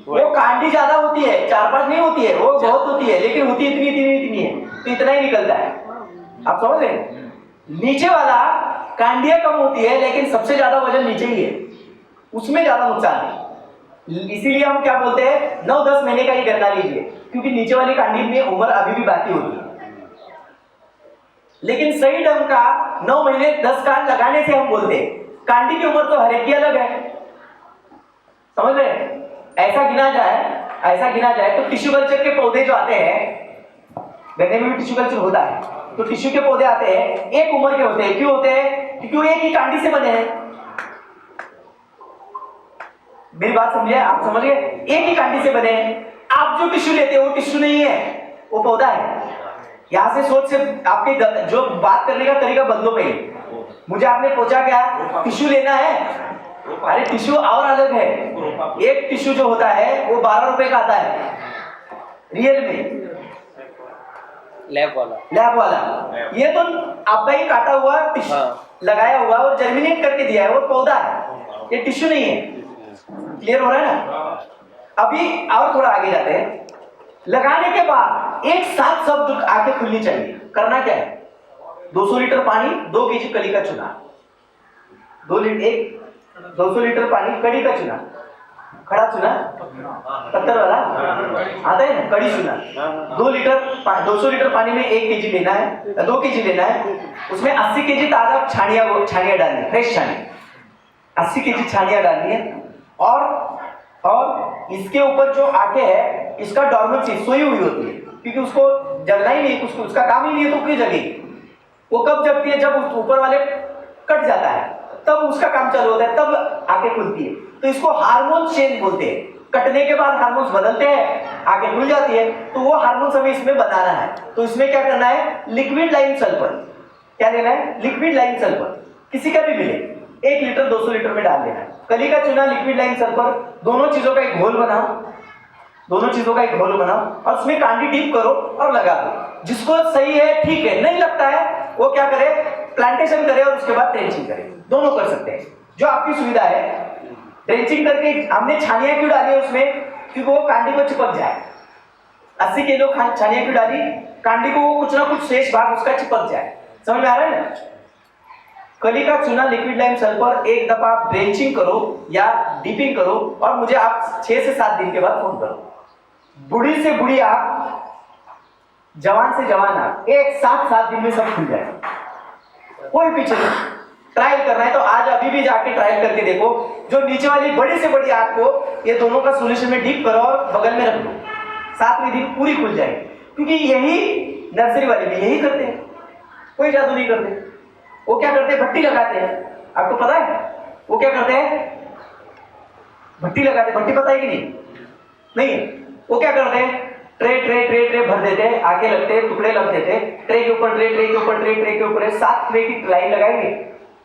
वो कांडी ज्यादा होती है, 4-5 नहीं होती है, वो बहुत होती है, लेकिन होती इतनी है, तो इतना ही निकलता है। आप समझ रहे हैं? नीचे वाला कांडियां कम होती है, लेकिन सबसे ज्यादा वजन नीचे ही है, उसमें ज्यादा नुकसान है। इसीलिए हम क्या बोलते हैं, 9-10 महीने का ही गन्ना लीजिए, क्योंकि नीचे वाली कांडी में उम्र अभी भी बाकी होती है। लेकिन सही ढंग का 9 महीने 10 कांड लगाने से हम बोलते हैं, कांडी की उम्र तो हर एक की अलग है। समझ रहे हैं? ऐसा गिना जाए तो टिश्यू कल्चर के पौधे जो आते हैं, गन्ने में भी टिश्यू कल्चर होता है, तो टिश्यू के पौधे आते हैं, एक उम्र के होते हैं। क्यों होते हैं? क्योंकि वो एक ही कांडी से बने हैं। मेरी बात समझिए, आप समझिए, एक ही कांडी से बने हैं। आप जो टिश्यू लेते हो वो टिश्यू नहीं है, वो पौधा है। यहां से सोच से आपके जो बात करने का तरीका बदलो। पहले मुझे आपने पूछा क्या टिश्यू लेना है? अरे टिश्यू और अलग है। एक टिश्यू जो होता है वो 12 रुपए का आता है रियल में, लैब वाला। ये तो आपका ही काटा हुआ टिश्यू लगाया हुआ और जर्मिनेट करके दिया है, वो पौधा है, ये टिश्यू नहीं है। क्लियर हो रहा है ना? अभी और थोड़ा आगे जाते हैं। लगाने के बाद एक साथ सब आंखें खुलनी चाहिए। करना क्या है? 200 लीटर पानी, 2 केजी कली का चूना, 200 लीटर पानी, कड़ी का चूना, खड़ा चूना, पत्थर वाला आता है ना, कड़ी चूना, 200 लीटर पानी में 1 केजी लेना है, 2 केजी लेना है। उसमें 80 केजी ताजा छानिया डालनी है, फ्रेश छानी, 80 केजी छानिया डालनी है। और इसके ऊपर जो आंखें है, इसका डॉर्मेंसी सोई हुई होती है, क्योंकि उसको जगना ही नहीं, उसका काम ही नहीं है, तो क्यों जगेगी? वो कब जगती है? जब ऊपर वाले कट जाता है, तब उसका काम चालू होता है, तब आंखें खुलती है। तो इसको हार्मोन चेंज बोलते हैं। कटने के बाद हार्मोन्स बदलते हैं, आगे खुल जाती है। तो वो हार्मोन्स हमें इसमें बनाना है। तो इसमें क्या करना है, लिक्विड लाइम सल्फर, क्या लेना है, लिक्विड लाइम सल्फर, किसी का भी मिले, 1 लीटर 200 लीटर में डाल देना है। कली का चूना, लिक्विड लाइम सल्फर, दोनों चीजों का एक घोल बनाओ, दोनों चीजों का एक घोल बनाओ और उसमें कांडी डीप करो और लगा दो। जिसको सही है ठीक है, नहीं लगता है वो क्या करे, प्लांटेशन करे और उसके बाद ट्रेंचिंग करे, दोनों कर सकते हैं, जो आपकी सुविधा है। ट्रेंचिंग करके हमने छानिया क्यों डाली है उसमें, कि वो कांडी को चिपक जाए। 80 किलो छानिया क्यों डाली, कांडी को वो कुछ ना कुछ शेष भाग उसका चिपक जाए। समझ में आ रहा है ना। कली का चूना, लिक्विड लाइम सल्फर, एक दफा आप ड्रेंचिंग करो या डीपिंग करो और मुझे आप 6 से 7 दिन के बाद फोन करो। बुढ़ी से बुढ़ी आग, जवान से जवान आग, एक साथ 7 दिन में सब खुल जाएगा, कोई पीछे नहीं। ट्रायल करना है तो आज अभी भी जाके ट्रायल करके देखो। जो नीचे वाली बड़ी से बड़ी आग को ये दोनों का सोल्यूशन में डीप करो और बगल में रख दो, 7वें दिन पूरी खुल जाएगी। क्योंकि यही नर्सरी वाले भी यही करते हैं, कोई जादू नहीं करते। वो क्या करते हैं, भट्टी लगाते हैं, आपको पता है वो क्या करते हैं, भट्टी लगाते हैं। भट्टी पता है कि नहीं, नहीं, वो क्या करते हैं, ट्रे ट्रे ट्रे ट्रे भर देते हैं, आगे लगते हैं, टुकड़े लग देते हैं, ट्रे के ऊपर ट्रे, ट्रे के ऊपर ट्रे, ट्रे के ऊपर 7 ट्रे की लाइन लगाएंगे,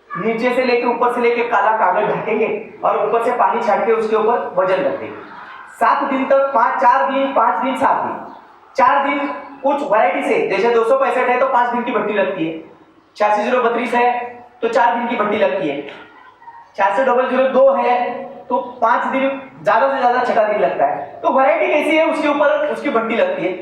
नीचे से लेके ऊपर से लेके काला कागज ढकेंगे और ऊपर से पानी छाट के उसके ऊपर वजन रख देंगे। 7 दिन तक, 4 दिन 5 दिन 7 दिन, 4 दिन कुछ वैरायटी से, जैसे 265 है तो 5 दिन की भट्टी लगती है, 8632 है तो 4 दिन की भट्टी लगती है, 8602 है तो 5 दिन, ज्यादा से ज्यादा 6 दिन लगता है। तो वैरायटी कैसी है उसके ऊपर उसकी भट्टी लगती है।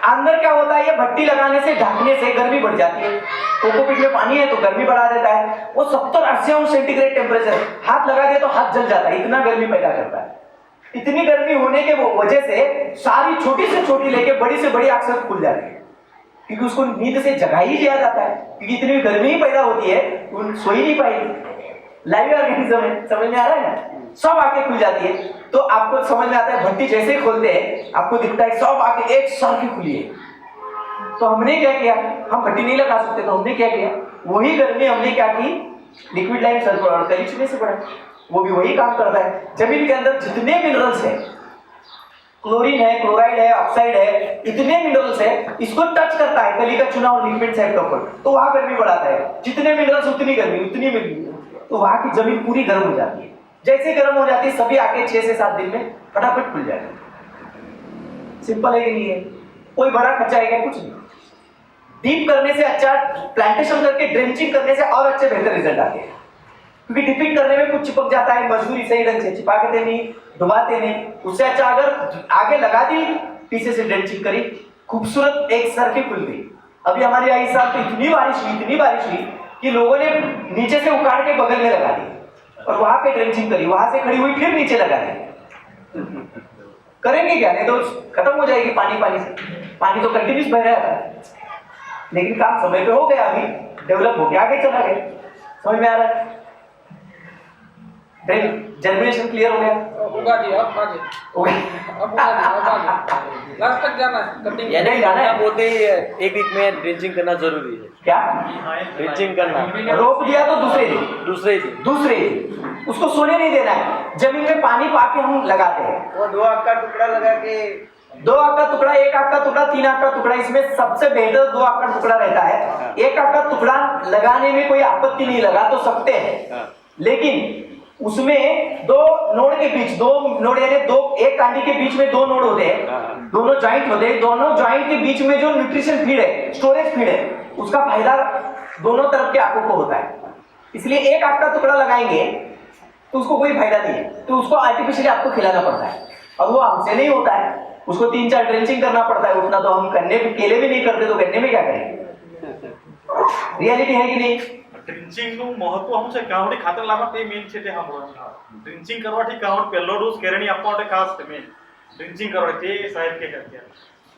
अंदर क्या होता है, ये भट्टी लगाने से, ढकने से गर्मी बढ़ जाती है। कोकोपीट में पानी है तो गर्मी बढ़ा देता है। वो 70-80 अंश सेंटीग्रेड टेम्परेचर, हाथ लगा दे तो हाथ जल जाता है, इतना गर्मी पैदा करता है। इतनी गर्मी होने के वजह से सारी छोटी से छोटी लेके बड़ी से बड़ी आग खुल जाती है, क्योंकि उसको नींद से जगा ही दिया जाता है। क्योंकि इतनी गर्मी ही पैदा होती है, वो सो ही नहीं पाएगी। लाइव ऑर्गेनिज्म है, समझ में आ रहा है ना, सब आके खुल जाती है। तो आपको समझ में आता है, भट्टी जैसे ही खोलते हैं आपको दिखता है सब आके एक साथ ही खुली है। तो हमने क्या किया, हम भट्टी नहीं लगा सकते तो हमने क्या किया, वही गर्मी हमने क्या की, लिक्विड लाइम सल्फर और कली चूने से बढ़ाई। वो भी वही काम करता है। जमीन के अंदर जितने मिनरल्स है, क्लोरीन है, क्लोराइड है, ऑक्साइड है, इतने मिनरल्स है, इसको टच करता है कली का चूना और लिक्विड साइड के ऊपर, तो वहां गर्मी बढ़ाता है। जितने मिनरल्स उतनी गर्मी, उतनी गर्मी, तो वहां की जमीन पूरी गर्म हो जाती है। जैसे गर्म हो जाती है सभी आके 6 से 7 दिन में फटाफट खुल जाएगा। सिंपल है कि नहीं है, कोई बड़ा खर्चा है क्या, कुछ नहीं। डीप करने से अच्छा, प्लांटेशन करके ड्रेंचिंग करने से और अच्छे बेहतर रिजल्ट आते हैं। क्योंकि डिपिंग करने में कुछ चिपक जाता है, मजदूरी सही ढंग से चिपकाते नहीं, डुबाते नहीं। उससे अच्छा अगर आगे लगा दी, पीछे से ड्रेंचिंग करी, खूबसूरत एक सर की खुल गई। अभी हमारे यहाँ इस साल तो इतनी बारिश हुई कि लोगों ने नीचे से उखाड़ के बगल में लगा दी और वहां पे ड्रेंचिंग करी, वहां से खड़ी हुई फिर नीचे लगा दी। करेंगे क्या, नहीं तो खत्म हो जाएगी पानी। पानी तो कंटिन्यूस बह रहा है, लेकिन काम समय पे हो गया, अभी डेवलप हो गया, आगे चला गया। समझ में आ रहा है, जर्मिनेशन क्लियर हो गया, होगा जी, अब आगे हो गया। अब आगे लास्ट तक जाना है, कटिंग यानी नहीं जाना है। बोलते ही 1 वीक में ड्रिंचिंग करना जरूरी है। क्या ड्रिंचिंग करना, रोक दिया तो दूसरे दिन दूसरे दिन उसको सोने नहीं देना है। जमीन में पानी पाके हम लगाते हैं, वो 2 आग का टुकड़ा लगा के, 2 आग का टुकड़ा, 1 आग का टुकड़ा, 3 आग का टुकड़ा, इसमें सबसे बेहतर 2 आग का टुकड़ा रहता है। 1 आग का टुकड़ा लगाने में कोई आपत्ति नहीं, लगा तो सकते हैं, लेकिन उसमें 2 नोड के बीच, 2 नोड यानी 2, एक कांडी के बीच में 2 नोड होते हैं, दोनों ज्वाइंट होते हैं। दोनों ज्वाइंट के बीच में जो न्यूट्रिशन फीड है, स्टोरेज फीड है, उसका फायदा दोनों तरफ के आंखों को होता है। इसलिए 1 आग का टुकड़ा लगाएंगे तो उसको कोई फायदा नहीं है, तो उसको आर्टिफिशियली आपको खिलाना पड़ता है, और वो हमसे नहीं होता है। उसको 3-4 ड्रेंचिंग करना पड़ता है। उतना तो हम करने केले भी नहीं करते, तो गन्ने में क्या करेंगे। रियलिटी है कि नहीं। ड्रिंचिंग નું મહત્વ શું છે, કાવડી ખાતર લાવવા તે મેઇન છે તે સાંભળો। ડ્રિંચિંગ કરવાથી કાવડ પહેલો ડોઝ કેરણી આપવા માટે ખાસ છે મેઇન ડ્રિંચિંગ કરવા તે સાહેબ કે છે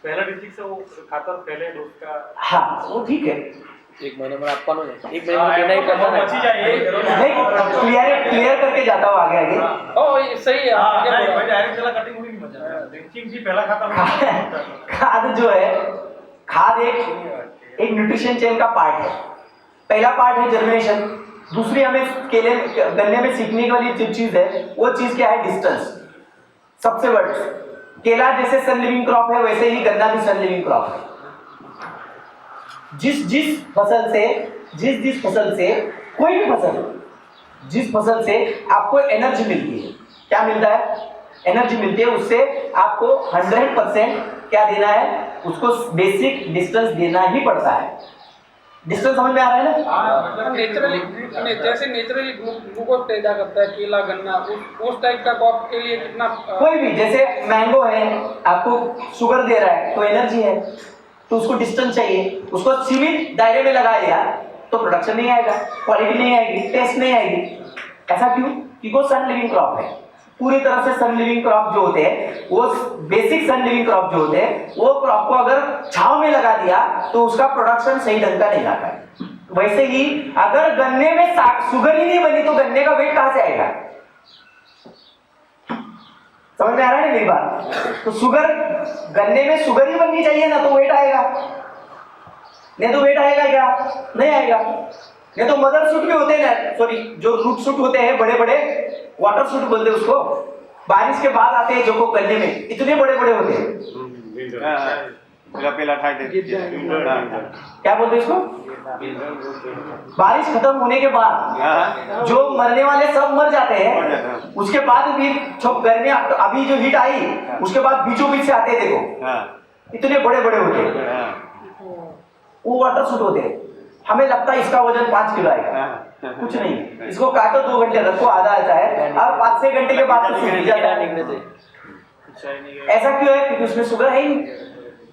पहला ड्रिंचिंग से वो खातर पहले डोज का, हाँ वो ठीक है, 1 महीने में आपका नहीं, 1 महीने में देना ही पड़ता है। बची जाए नहीं क्लियर करके जाता हूँ आगे। ओ ये सही है, आगे नहीं बढ़ो। भाई डायरेक्ट चला कटिंग हुई नहीं मजा। ड्रिंचिंग जी पहला खाता खाद जो है, खाद एक न्यूट्रिशन चेन का पार्ट है। पहला पार्ट है जर्मिनेशन, दूसरी हमें केले गन्ने में सीखने वाली जो चीज है वो चीज क्या है, डिस्टेंस। सबसे बड़ी केला जैसे सन लिविंग क्रॉप है, वैसे ही गन्ना भी सन लिविंग क्रॉप है। जिस फसल से कोई भी फसल, जिस फसल से आपको एनर्जी मिलती है, क्या मिलता है? एनर्जी मिलती है, उससे आपको 100% क्या देना है? उसको बेसिक डिस्टेंस देना ही पड़ता है। डिस्टेंस समझ में आ रहा है ना? नेचुरली जैसे नेचुरली ग्लूकोज पैदा करता है केला गन्ना, उस टाइप का क्रॉप के लिए कितना कोई भी, जैसे मैंगो है, आपको शुगर दे रहा है तो एनर्जी है, तो उसको डिस्टेंस चाहिए। उसको सीमित दायरे में लगा दिया तो प्रोडक्शन नहीं आएगा, क्वालिटी नहीं आएगी, टेस्ट नहीं आएगी। ऐसा क्यों? क्योंकि वो सन लिविंग क्रॉप है। पूरी तरह से सन लिविंग क्रॉप जो होते हैं, वो बेसिक सन लिविंग क्रॉप जो होते हैं, वो क्रॉप को अगर छांव में लगा दिया तो उसका प्रोडक्शन सही ढंग का नहीं आता है। वैसे ही अगर गन्ने में शुगर ही नहीं बनी तो गन्ने का वेट कहां से आएगा? समझ में आ रहा है ना मेरी बात? तो शुगर, गन्ने में शुगर ही बननी चाहिए ना, तो वेट आएगा। नहीं तो वेट आएगा क्या? नहीं आएगा। नहीं तो मदर सूट भी होते हैं ना, सॉरी, जो रूट सूट होते हैं बड़े बड़े, वाटर सूट बोलते हैं उसको, बारिश के बाद आते हैं जो को गन्ने में, इतने बड़े बड़े होते हैं। क्या बोलते हैं इसको? बारिश खत्म होने के बाद जो मरने वाले सब मर जाते हैं, उसके बाद भी जब गर्मी अभी जो हीट आई, उसके बाद बीचों बीच से आते हैं, देखो इतने बड़े बड़े होते हैं, वो वाटर सूट होते हैं। हमें लगता है इसका वजन 5 किलो आएगा, कुछ नहीं। इसको काटो 2 घंटे रखो, आधा आता है, और 5-6 घंटे के बाद तो सूख जाता है। ऐसा क्यों है? क्योंकि उसमें शुगर है ही नहीं,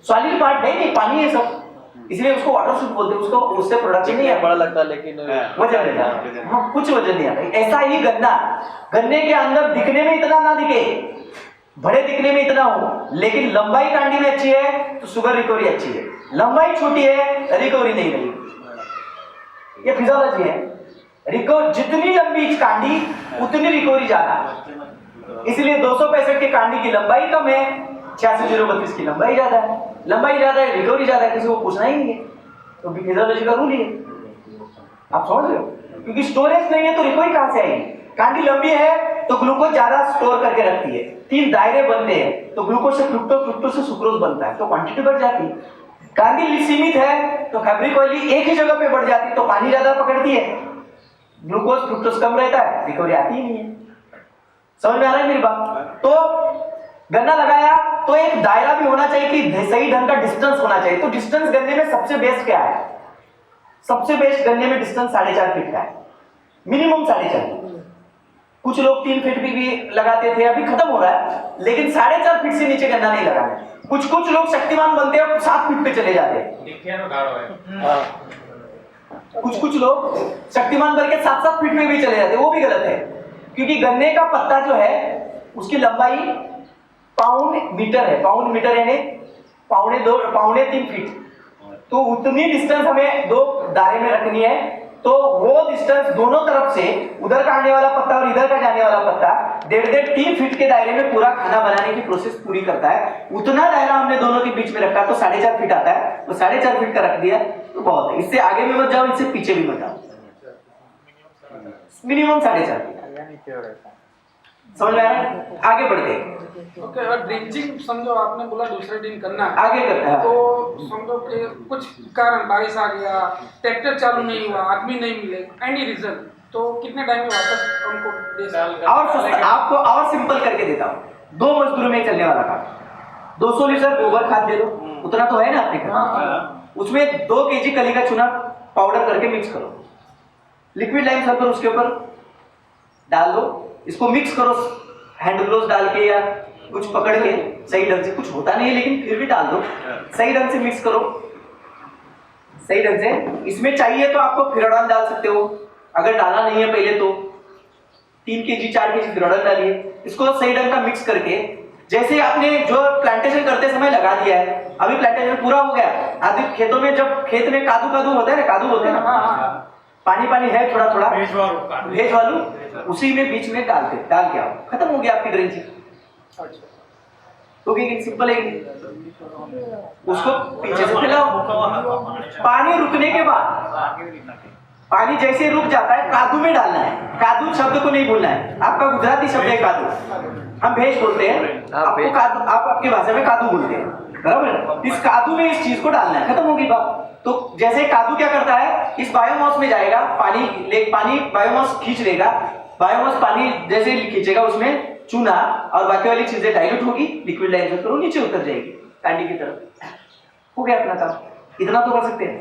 सॉलिड पार्ट नहीं, पानी है सब, इसलिए उसको वाटर सूट बोलते हैं। उसको उससे प्रोडक्शन नहीं है, बड़ा लगता है लेकिन वजन नहीं आता। हाँ, कुछ वजन नहीं आता। ऐसा ही गन्ना, गन्ने के अंदर दिखने में इतना ना दिखे, बड़े दिखने में इतना हो, लेकिन लंबाई कांडी में अच्छी है तो शुगर रिकवरी अच्छी है, लंबाई छोटी है रिकवरी नहीं रही। ये फिजियोलॉजी है। जितनी लंबी कांडी उतनी रिकवरी ज्यादा। इसलिए 265 की कांडी की लंबाई कम है, 86-032 की लंबाई ज्यादा है। लंबाई ज्यादा है, रिकवरी ज्यादा है, किसी को पूछना ही नहीं है। तो फिजियोलॉजी का रूल ही है, आप समझ रहे हो? क्योंकि स्टोरेज नहीं है तो रिकवरी कहां से आएगी? कांडी लंबी है तो ग्लूकोज ज्यादा स्टोर करके रखती है, 3 दायरे बनते हैं, तो ग्लूकोज से फ्रुक्टोज, फ्रुक्टोज से सुक्रोज बनता है, तो क्वांटिटी बढ़ जाती है। कांडी सीमित है तो फैब्रिक ऑयल एक ही जगह पे बढ़ जाती है, तो पानी ज्यादा पकड़ती है, ग्लूकोज फ्रुक्टोज कम रहता है, रिकवरी आती ही नहीं है। समझ में आ रहा है मेरी बात? तो गन्ना लगाया तो एक दायरा भी होना चाहिए कि सही ढंग का डिस्टेंस होना चाहिए। तो डिस्टेंस गन्ने में सबसे बेस्ट क्या है? सबसे बेस्ट गन्ने में डिस्टेंस 4.5 फीट का है, मिनिमम 4.5। कुछ लोग 3 फीट भी लगाते थे, अभी खत्म हो रहा है, लेकिन 4.5 फीट से नीचे गन्ना नहीं लगाना। कुछ लोग शक्तिमान बनते हैं, 7 फीट पे चले जाते हैं। कुछ लोग शक्तिमान बन के 7-7 फीट में भी चले जाते हैं, वो भी गलत है। क्योंकि गन्ने का पत्ता जो है उसकी लंबाई पाउंड मीटर है, पाउंड मीटर यानी 1.5-3 फीट। तो उतनी डिस्टेंस हमें 2 दायरे में रखनी है, तो वो डिस्टेंस दोनों तरफ से, उधर का आने वाला पत्ता और इधर का जाने वाला पत्ता 1.5-3 फीट के दायरे में पूरा खाना बनाने की प्रोसेस पूरी करता है। उतना दायरा हमने दोनों के बीच में रखा तो 4.5 फीट आता है, तो 4.5 फीट का रख दिया तो बहुत है। इससे आगे भी मत जाओ, इससे पीछे भी मत जाओ, मिनिमम 4.5 फीट। समझ में आ रहा है? आगे बढ़ते हैं। ओके, और ड्रिंचिंग समझो आपने बोला दूसरे दिन करना है, आगे करते हैं। तो समझो कि कुछ कारण बारिश आ गया, ट्रैक्टर चालू नहीं हुआ, आदमी नहीं मिले, एनी रीजन, तो कितने टाइम में वापस उनको दे सकते? और आपको और सिंपल करके देता हूँ, 2 मजदूरों में चलने वाला काम। 200 लीटर गोबर खाद दे दो, उतना तो है ना आपके घर, उसमें 2 kg कली का चूना पाउडर करके मिक्स करो, लिक्विड लाइम सल्फर उसके ऊपर डाल दो, इसको मिक्स करो हैंड ग्लोव्स डाल के या कुछ पकड़ के सही ढंग से, कुछ होता नहीं है लेकिन फिर भी डाल दो, सही ढंग से मिक्स करो, सही ढंग से। इसमें चाहिए तो आपको फिरोडान डाल सकते हो, अगर डाला नहीं है पहले तो 3 kg 4 kg फिरोडान डालिए। इसको सही ढंग का मिक्स करके, जैसे आपने जो प्लांटेशन करते समय लगा दिया है, अभी प्लांटेशन पूरा हो गया, आधे खेतों में जब खेत में कादू होता है ना, कादू होते हैं ना, पानी है थोड़ा थोड़ा भेज वालू, उसी में बीच में डाल के आओ, खत्म हो गया आपकी ड्रिंचिंग। तो सिंपल है, उसको पीछे से फैलाओ, पानी रुकने के बाद पानी जैसे रुक जाता है कादू में डालना है। कादू शब्द को नहीं बोलना है, आपका गुजराती शब्द है कादू, हम भेज बोलते हैं, आपको कादू, आप आपकी भाषा में कादू बोलते हैं, बराबर। इस कादू में इस चीज को डालना है, खत्म होगी बात। तो जैसे कादू क्या करता है, इस बायोमास में जाएगा, पानी बायोमास खींच लेगा, बायोमास पानी जैसे खींचेगा उसमें चूना और बाकी वाली चीजें डाइल्यूट होगी, लिक्विड डाइल्यूट करो, नीचे उतर जाएगी कांडी की तरफ, हो गया अपना काम। इतना तो कर सकते हैं,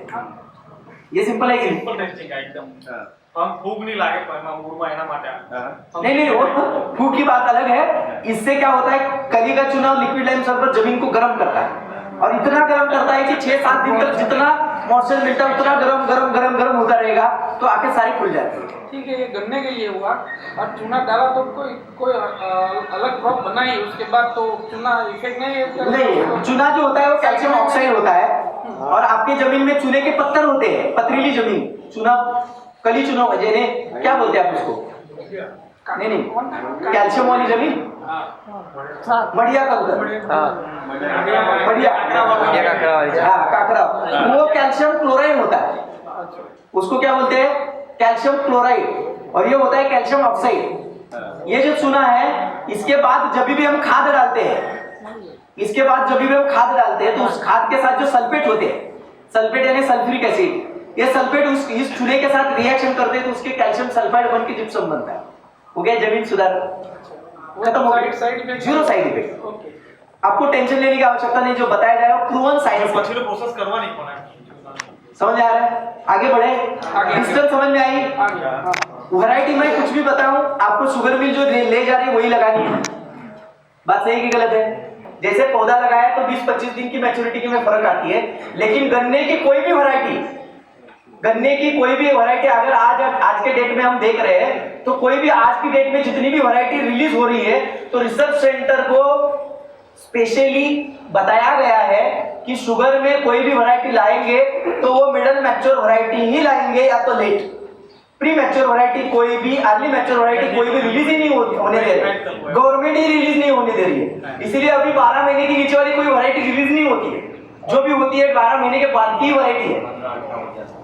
ये सिंपल है कि नहीं? સિમ્પલ ટેસ્ટિંગ આ એકદમ આમ ફૂગ નહીં લાગે પણ મૂળમાં એના માટે नहीं वो फूक की बात अलग है। इससे क्या होता है, कली का चूना और लिक्विड लाइम सल्फर जमीन को गर्म करता है, और इतना गर्म करता है कि 6-7 दिन तक जितना मॉइस्चर मिलता है उतना गरम गरम गरम गरम होता रहेगा, तो आके सारी खुल जाती है। ठीक है, ये गन्ने के लिए हुआ। और चूना डाला तो कोई अलग क्रॉप बनाई, उसके बाद तो चूना इफेक्ट नहीं, चूना जो होता है वो कैल्शियम ऑक्साइड होता है, और आपके जमीन में चूने के पत्थर होते हैं, पथरीली जमीन, चूना कली चूना जेने क्या बोलते हैं आप उसको? नहीं कैल्शियम वाली जमीन, बढ़िया का उधर, बढ़िया काकरा, वो कैल्शियम क्लोराइड होता है, उसको क्या बोलते हैं? कैल्शियम क्लोराइड, और ये होता है कैल्शियम ऑक्साइड। ये जो चूना है, इसके बाद जब भी हम खाद डालते हैं, इसके बाद जब भी हम खाद डालते हैं तो उस खाद के साथ जो सल्फेट होते हैं, सल्फेट यानी सल्फ्यूरिक एसिड, ये सल्फेट इस चूने के साथ रिएक्शन करते हैं तो उसके कैल्शियम सल्फाइड बन के जिप्सम बनता है, हो गया जमीन सुधार, खत्म हो गया, जीरो साइड इफेक्ट। आपको टेंशन लेने की आवश्यकता नहीं, जो बताया जाएगा प्रूवन साइंस પછી પ્રોસેસ કરવાની પણ समझ आ रहा है? आगे बढ़े, डिस्टेंस समझ में आई? वैरायटी में कुछ भी बताऊं, आपको शुगर मिल जो ले जा रही है वही लगानी है, बात सही की गलत है? जैसे पौधा लगाया तो 20-25 दिन की मैच्योरिटी में फर्क आती है, लेकिन गन्ने की कोई भी वैरायटी, गन्ने की कोई भी वैरायटी अगर आज के डेट में हम देख रहे हैं, तो कोई भी आज की डेट में जितनी भी वैरायटी रिलीज हो रही है, तो रिसर्च सेंटर को स्पेशली बताया गया है कि शुगर में कोई भी वैरायटी लाएंगे तो वो मिडल मैच्योर वैरायटी ही लाएंगे, या तो लेट। प्री मैच्योर वैरायटी कोई भी, अर्ली मैच्योर वैरायटी कोई भी रिलीज ही नहीं होने दे रही, गवर्नमेंट ही रिलीज नहीं होने दे रही है, इसीलिए अभी 12 महीने के नीचे वाली कोई वैरायटी रिलीज नहीं होती है, जो भी होती है 12 महीने के बाद की वैरायटी है,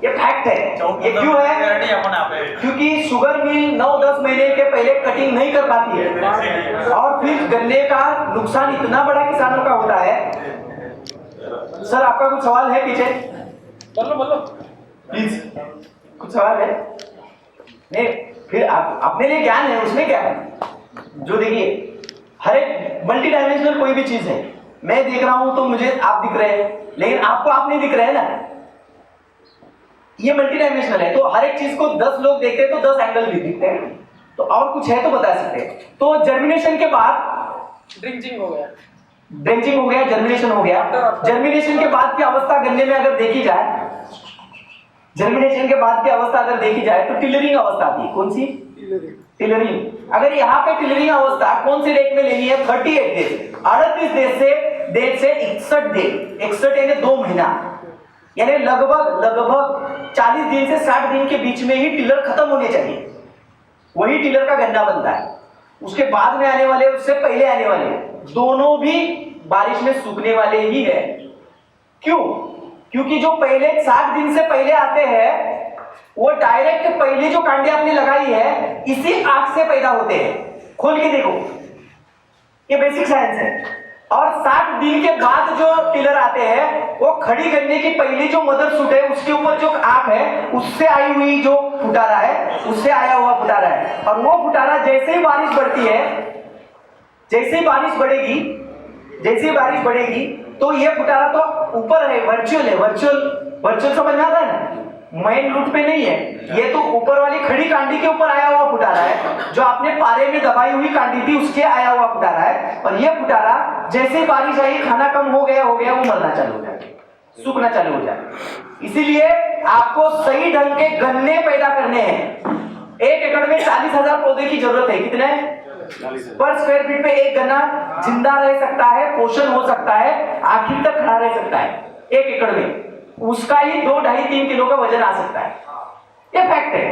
ये फैक्ट है। ये क्यों है? क्योंकि शुगर मिल 9-10 महीने के पहले कटिंग नहीं कर पाती है, और फिर गन्ने का नुकसान इतना बड़ा किसानों का होता है। सर आपका कुछ सवाल है पीछे? बोलो प्लीज, कुछ सवाल है? नहीं, फिर आप अपने लिए ज्ञान है, उसमें क्या है? जो देखिए, हर एक मल्टी डायमेंशनल कोई भी चीज है, मैं देख रहा हूं तो मुझे आप दिख रहे हैं, लेकिन आपको आप नहीं दिख रहे हैं ना, ये मल्टी डायमेंशनल है। तो हर एक चीज को 10 लोग देखते हैं तो 10 एंगल भी दिखते हैं, तो और कुछ है तो बता सकते हैं। तो जर्मिनेशन के बाद ड्रिंचिंग हो गया, ड्रेंचिंग हो गया, जर्मिनेशन हो गया। जर्मिनेशन के बाद की अवस्था गन्ने में अगर देखी जाए, जर्मिनेशन के बाद की अवस्था अगर देखी जाए तो टिलरिंग अवस्था थी। कौन सी? टिलरिंग। अगर यहाँ पे टिलरिंग अवस्था कौन सी डेट में लेनी है? 38 डेज, 38 डेज से 61 डेज, 61 यानी 2 महीना, यानी लगभग 40 दिन से 60 दिन के बीच में ही टिलर खत्म होने चाहिए, वही टिलर का गन्ना बनता है। उसके बाद में आने वाले, उससे पहले आने वाले दोनों भी बारिश में सूखने वाले ही है। क्यों? क्योंकि जो पहले 60 दिन से पहले आते हैं वो डायरेक्ट पहले जो कांडे आपने लगाई है इसी आग से पैदा होते हैं। खोल के देखो, ये बेसिक साइंस है। और 60 दिन के बाद जो टिलर आते हैं वो खड़ी गन्ने की पहली जो मदर सूट है उसके ऊपर जो आग है उससे आई हुई जो फुटारा है, उससे आया हुआ फुटारा है। और वो फुटारा जैसे ही बारिश बढ़ती है, जैसे ही बारिश बढ़ेगी तो ये फुटारा तो ऊपर है, वर्चुअल है। वर्चुअल समझ में आता है ना, मेन रूट पे नहीं है, ये तो ऊपर वाली खड़ी कांडी के ऊपर आया हुआ फुटारा है, जो आपने पारे में दबाई हुई कांडी थी उसके आया हुआ फुटारा है। और ये फुटारा जैसे ही बारिश आई, खाना कम हो गया, वो मरना चालू हो जाए, सूखना चालू हो जाए। इसीलिए आपको सही ढंग के गन्ने पैदा करने हैं। 1 एकड़ में 40,000 पौधे की जरूरत है। कितने पर स्क्वायर फीट पे एक गन्ना जिंदा रह सकता है, पोषण हो सकता है, आखिर तक खड़ा रह सकता है। 1 एकड़ में उसका ही 2-2.5-3 किलो का वजन आ सकता है। ये फैक्ट है,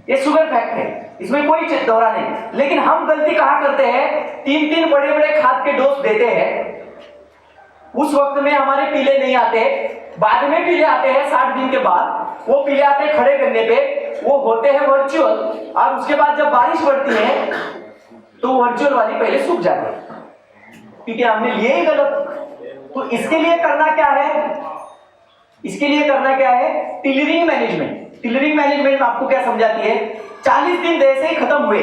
ये शुगर फैक्ट है, इसमें कोई दौरा नहीं। लेकिन हम गलती कहां करते हैं? 3-3 बड़े खाद के डोज देते हैं, उस वक्त में हमारे पीले नहीं आते, बाद में पीले आते हैं 60 दिन के बाद। वो पिलाते खड़े गन्ने पे, वो होते हैं वर्चुअल, और उसके बाद जब बारिश पड़ती है तो वर्चुअल वाली पहले सूख जाते हैं, क्योंकि हमने लिए ही गलत। तो इसके लिए करना क्या है, इसके लिए करना क्या है, टिलरिंग मैनेजमेंट। टिलरिंग मैनेजमेंट में आपको क्या समझाती है, 40 दिन जैसे ही खत्म हुए,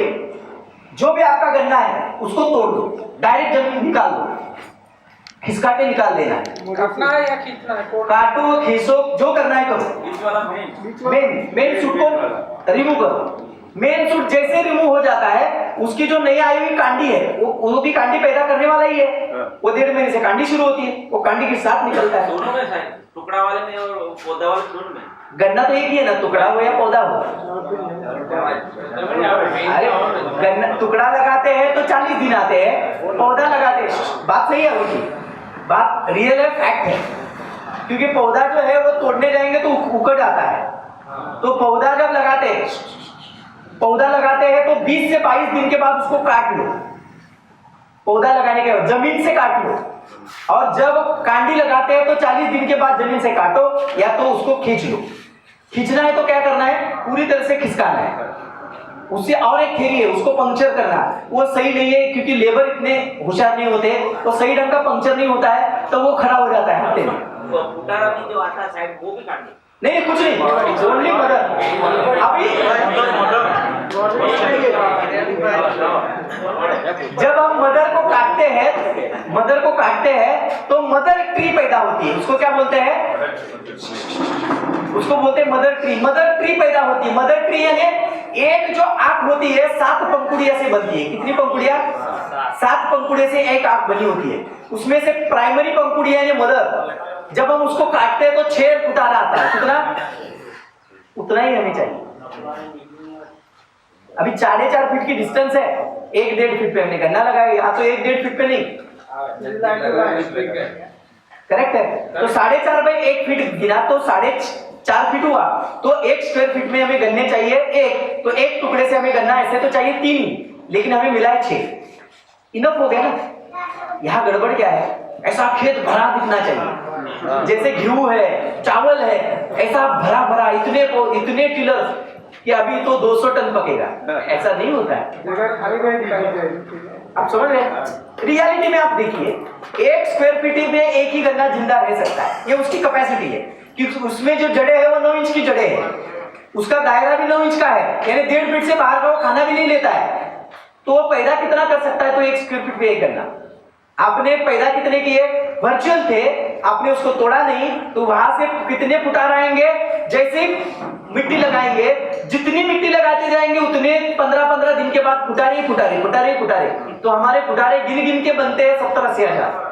जो भी आपका गन्ना है उसको तोड़ दो, डायरेक्ट जमीन निकाल दो, खिसका के निकाल देना है। काटना है या खींचना है? काटो, खींचो, जो करना है करो। मेन सूट को रिमूव करो। मेन सूट जैसे रिमूव हो जाता है, उसकी जो नई आई हुई कांडी है, वो भी कांडी पैदा करने वाला ही है। वो 1.5 महीने से कांडी शुरू होती है, वो कांडी के साथ निकलता है। दोनों में साइड, टुकड़ा वाले में और पौधा वाले दोनों में। गन्ना तो एक ही है ना, टुकड़ा हो या पौधा हो। अरे गन्ना टुकड़ा लगाते हैं तो 40 दिन आते हैं, पौधा लगाते हैं, बात सही है उनकी, बात रियल है, फैक्ट है। क्योंकि पौधा जो है वो तोड़ने जाएंगे तो उकड़ जाता है। तो पौधा जब लगाते हैं तो 20 से 22 दिन के बाद उसको काट लो। पौधा लगाने के बाद जमीन से काट लो, और जब कांडी लगाते हैं तो 40 दिन के बाद जमीन से काटो, या तो उसको खींच लो। खींचना है तो क्या करना है, पूरी तरह से खिसकाना है। उससे और एक थ्योरी है, उसको पंक्चर करना। वो सही नहीं है, क्योंकि लेबर इतने होशियार नहीं होते, तो सही ढंग का पंक्चर नहीं होता है, तो वो खराब हो जाता है हफ्ते में। फुटारा भी जो आता है साइड, वो भी काट दो। नहीं कुछ नहीं, ओनली मदर। अभी जब हम मदर को काटते हैं तो मदर ट्री पैदा होती है। उसको क्या बोलते हैं, उसको बोलते हैं मदर ट्री। मदर ट्री पैदा होती है। मदर ट्री यानी एक जो आंख होती है 7 पंखुड़िया से बनती है। कितनी पंखुड़िया? 7 पंखुड़िया से एक आंख बनी होती है। उसमें से प्राइमरी पंखुड़िया यानी मदर, जब हम उसको काटते हैं तो 6 फुटारा आता है। कितना? उतना ही हमें चाहिए। अभी 4.5 फीट की डिस्टेंस है, 1.5 फीट पे हमने गन्ना लगाया, यहाँ तो 1.5 फीट पे नहीं, करेक्ट है। तो 4.5 बाई 1 फीट गिना तो 4.5 फीट हुआ। तो 1 स्क्वायर फीट में हमें गन्ने चाहिए 1, तो 1 टुकड़े से हमें गन्ना ऐसे तो चाहिए 3 ही, लेकिन हमें मिला है 6। इनफ हो गया ना। यहाँ गड़बड़ क्या है, ऐसा खेत भरा दिखना चाहिए, जैसे गेहूं है, चावल है, ऐसा भरा भरा, इतने टिलर कि अभी तो 200 टन पकेगा, ऐसा नहीं होता है। आप समझ रहे हैं? रियलिटी में आप देखिए, 1 स्क्वायर फीट में एक ही गन्ना जिंदा रह सकता है, ये उसकी कैपेसिटी है। क्योंकि उसमें जो जड़ें है वो 9 इंच की जड़ें है, उसका दायरा भी 9 इंच का है, यानी 1.5 फीट से बाहर का वो खाना भी नहीं लेता है। तो वो पैदा कितना कर सकता है? तो 1 स्क्वायर फीट में एक गन्ना। आपने पैदा कितने किए? वर्चुअल थे, आपने उसको तोड़ा नहीं, तो वहां से कितने फुटार आएंगे? जैसे मिट्टी लगाएंगे, जितनी मिट्टी लगाते जाएंगे उतने 15-15 दिन के बाद फुटारे फुटारे। तो हमारे फुटारे गिन गिन के बनते हैं 70-80 हजार।